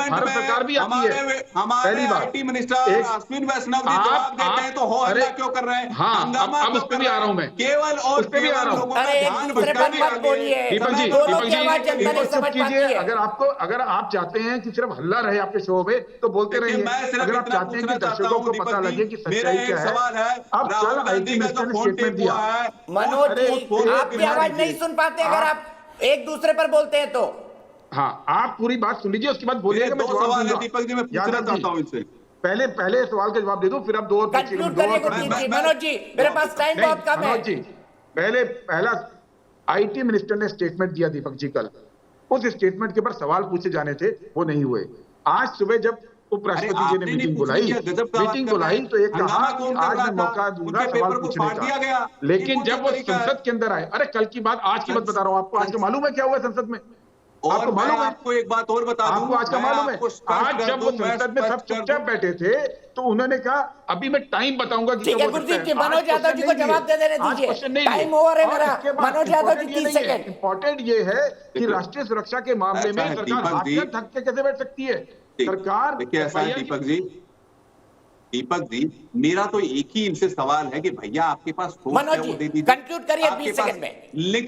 Speaker 12: भारत सरकार भी आती है।
Speaker 13: हमारे आईटी मिनिस्टर अश्विन वैष्णव जी जवाब देते हैं तो हो हल्ला क्यों कर रहे हैं?
Speaker 12: हाँ, अब उस पे भी आ रहा हूं मैं,
Speaker 13: केवल और
Speaker 12: उस पे भी आ रहा हूं।
Speaker 9: दीपक
Speaker 12: जी, अगर आप चाहते हैं कि सिर्फ हल्ला रहे आपके शो में तो बोलते रहिए। अगर आप चाहते हैं कि दर्शकों को पता लगे कि सच्चाई क्या है, अब कल आईटी मिनिस्टर ने स्टेटमेंट दिया।
Speaker 1: मनोज जी, आपकी आवाज नहीं सुन पाते अगर आप एक दूसरे पर बोलते हैं तो।
Speaker 12: हाँ, आप पूरी बात सुन लीजिए, उसके बाद बोलिएगा। मैं जवाब दूंगा।
Speaker 13: दीपक जी, मैं पूछना चाहता हूं इनसे,
Speaker 12: पहले सवाल का जवाब दे दूं, फिर आप दो और
Speaker 1: मनोज जी, मेरे पास टाइम बहुत कम है।
Speaker 12: मनोज जी, पहला आईटी मिनिस्टर ने स्टेटमेंट दिया दीपक जी कल, उस स्टेटमेंट के ऊपर सवाल पूछे जाने थे, वो नहीं हुए। आज सुबह जब उपराष्ट्रपति जी ने मीटिंग बुलाई तो एक कहा आज मैं मौका दूंगा सवाल पूछने का, लेकिन जब वो संसद के अंदर आए, अरे कल की बात आज की बात बता रहा हूँ आपको, आज का मालूम है क्या हुआ संसद में?
Speaker 13: आपको मालूम है? आपको एक बात और बता दूं,
Speaker 12: आपको आज का मालूम है? आज जब वो संसद में सब चुपचाप बैठे थे तो उन्होंने कहा अभी मैं टाइम बताऊंगा कि
Speaker 1: मनोज यादव जी को जवाब दे देने दीजिए, टाइम ओवर है मेरा। मनोज यादव जी 30 सेकंड।
Speaker 12: इंपॉर्टेंट ये है कि राष्ट्रीय सुरक्षा के मामले में सरकार थक के कैसे बैठ सकती है? सरकार
Speaker 13: देखिए ऐसा है दीपक जी, मेरा तो एक ही इनसे सवाल है कि भैया आपके पास सोर्स है वो दे दीजिए।
Speaker 1: कंक्लूड करिए 20 सेकंड में।
Speaker 13: लिंक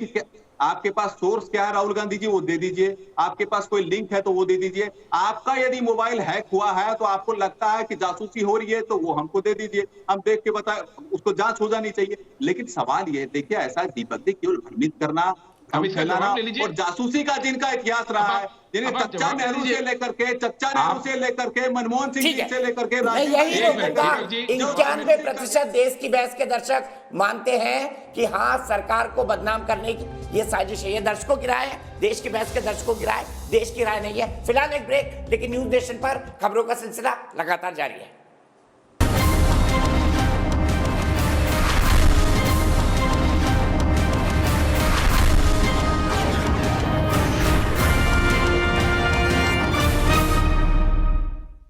Speaker 13: आपके पास सोर्स क्या है राहुल गांधी जी, वो दे दीजिए। आपके पास कोई लिंक है तो वो दे दीजिए। आपका यदि मोबाइल हैक हुआ है तो आपको लगता है कि जासूसी हो रही है तो वो हमको दे दीजिए, हम देख के बताए, उसको जांच हो जानी चाहिए। लेकिन सवाल ये देखिए ऐसा दीपक जी, केवल भ्रमित करना और जासूसी का जिनका इतिहास रहा है, जिन्हें चच्चा नेहरू से लेकर के मनमोहन सिंह जी से लेकर के
Speaker 1: 91% देश की बहस के दर्शक मानते हैं कि हाँ सरकार को बदनाम करने की ये साजिश है। ये दर्शकों की राय है, देश की बहस के दर्शकों की राय, देश की राय नहीं है। फिलहाल एक ब्रेक, लेकिन न्यूज नेशन पर खबरों का सिलसिला लगातार जारी है।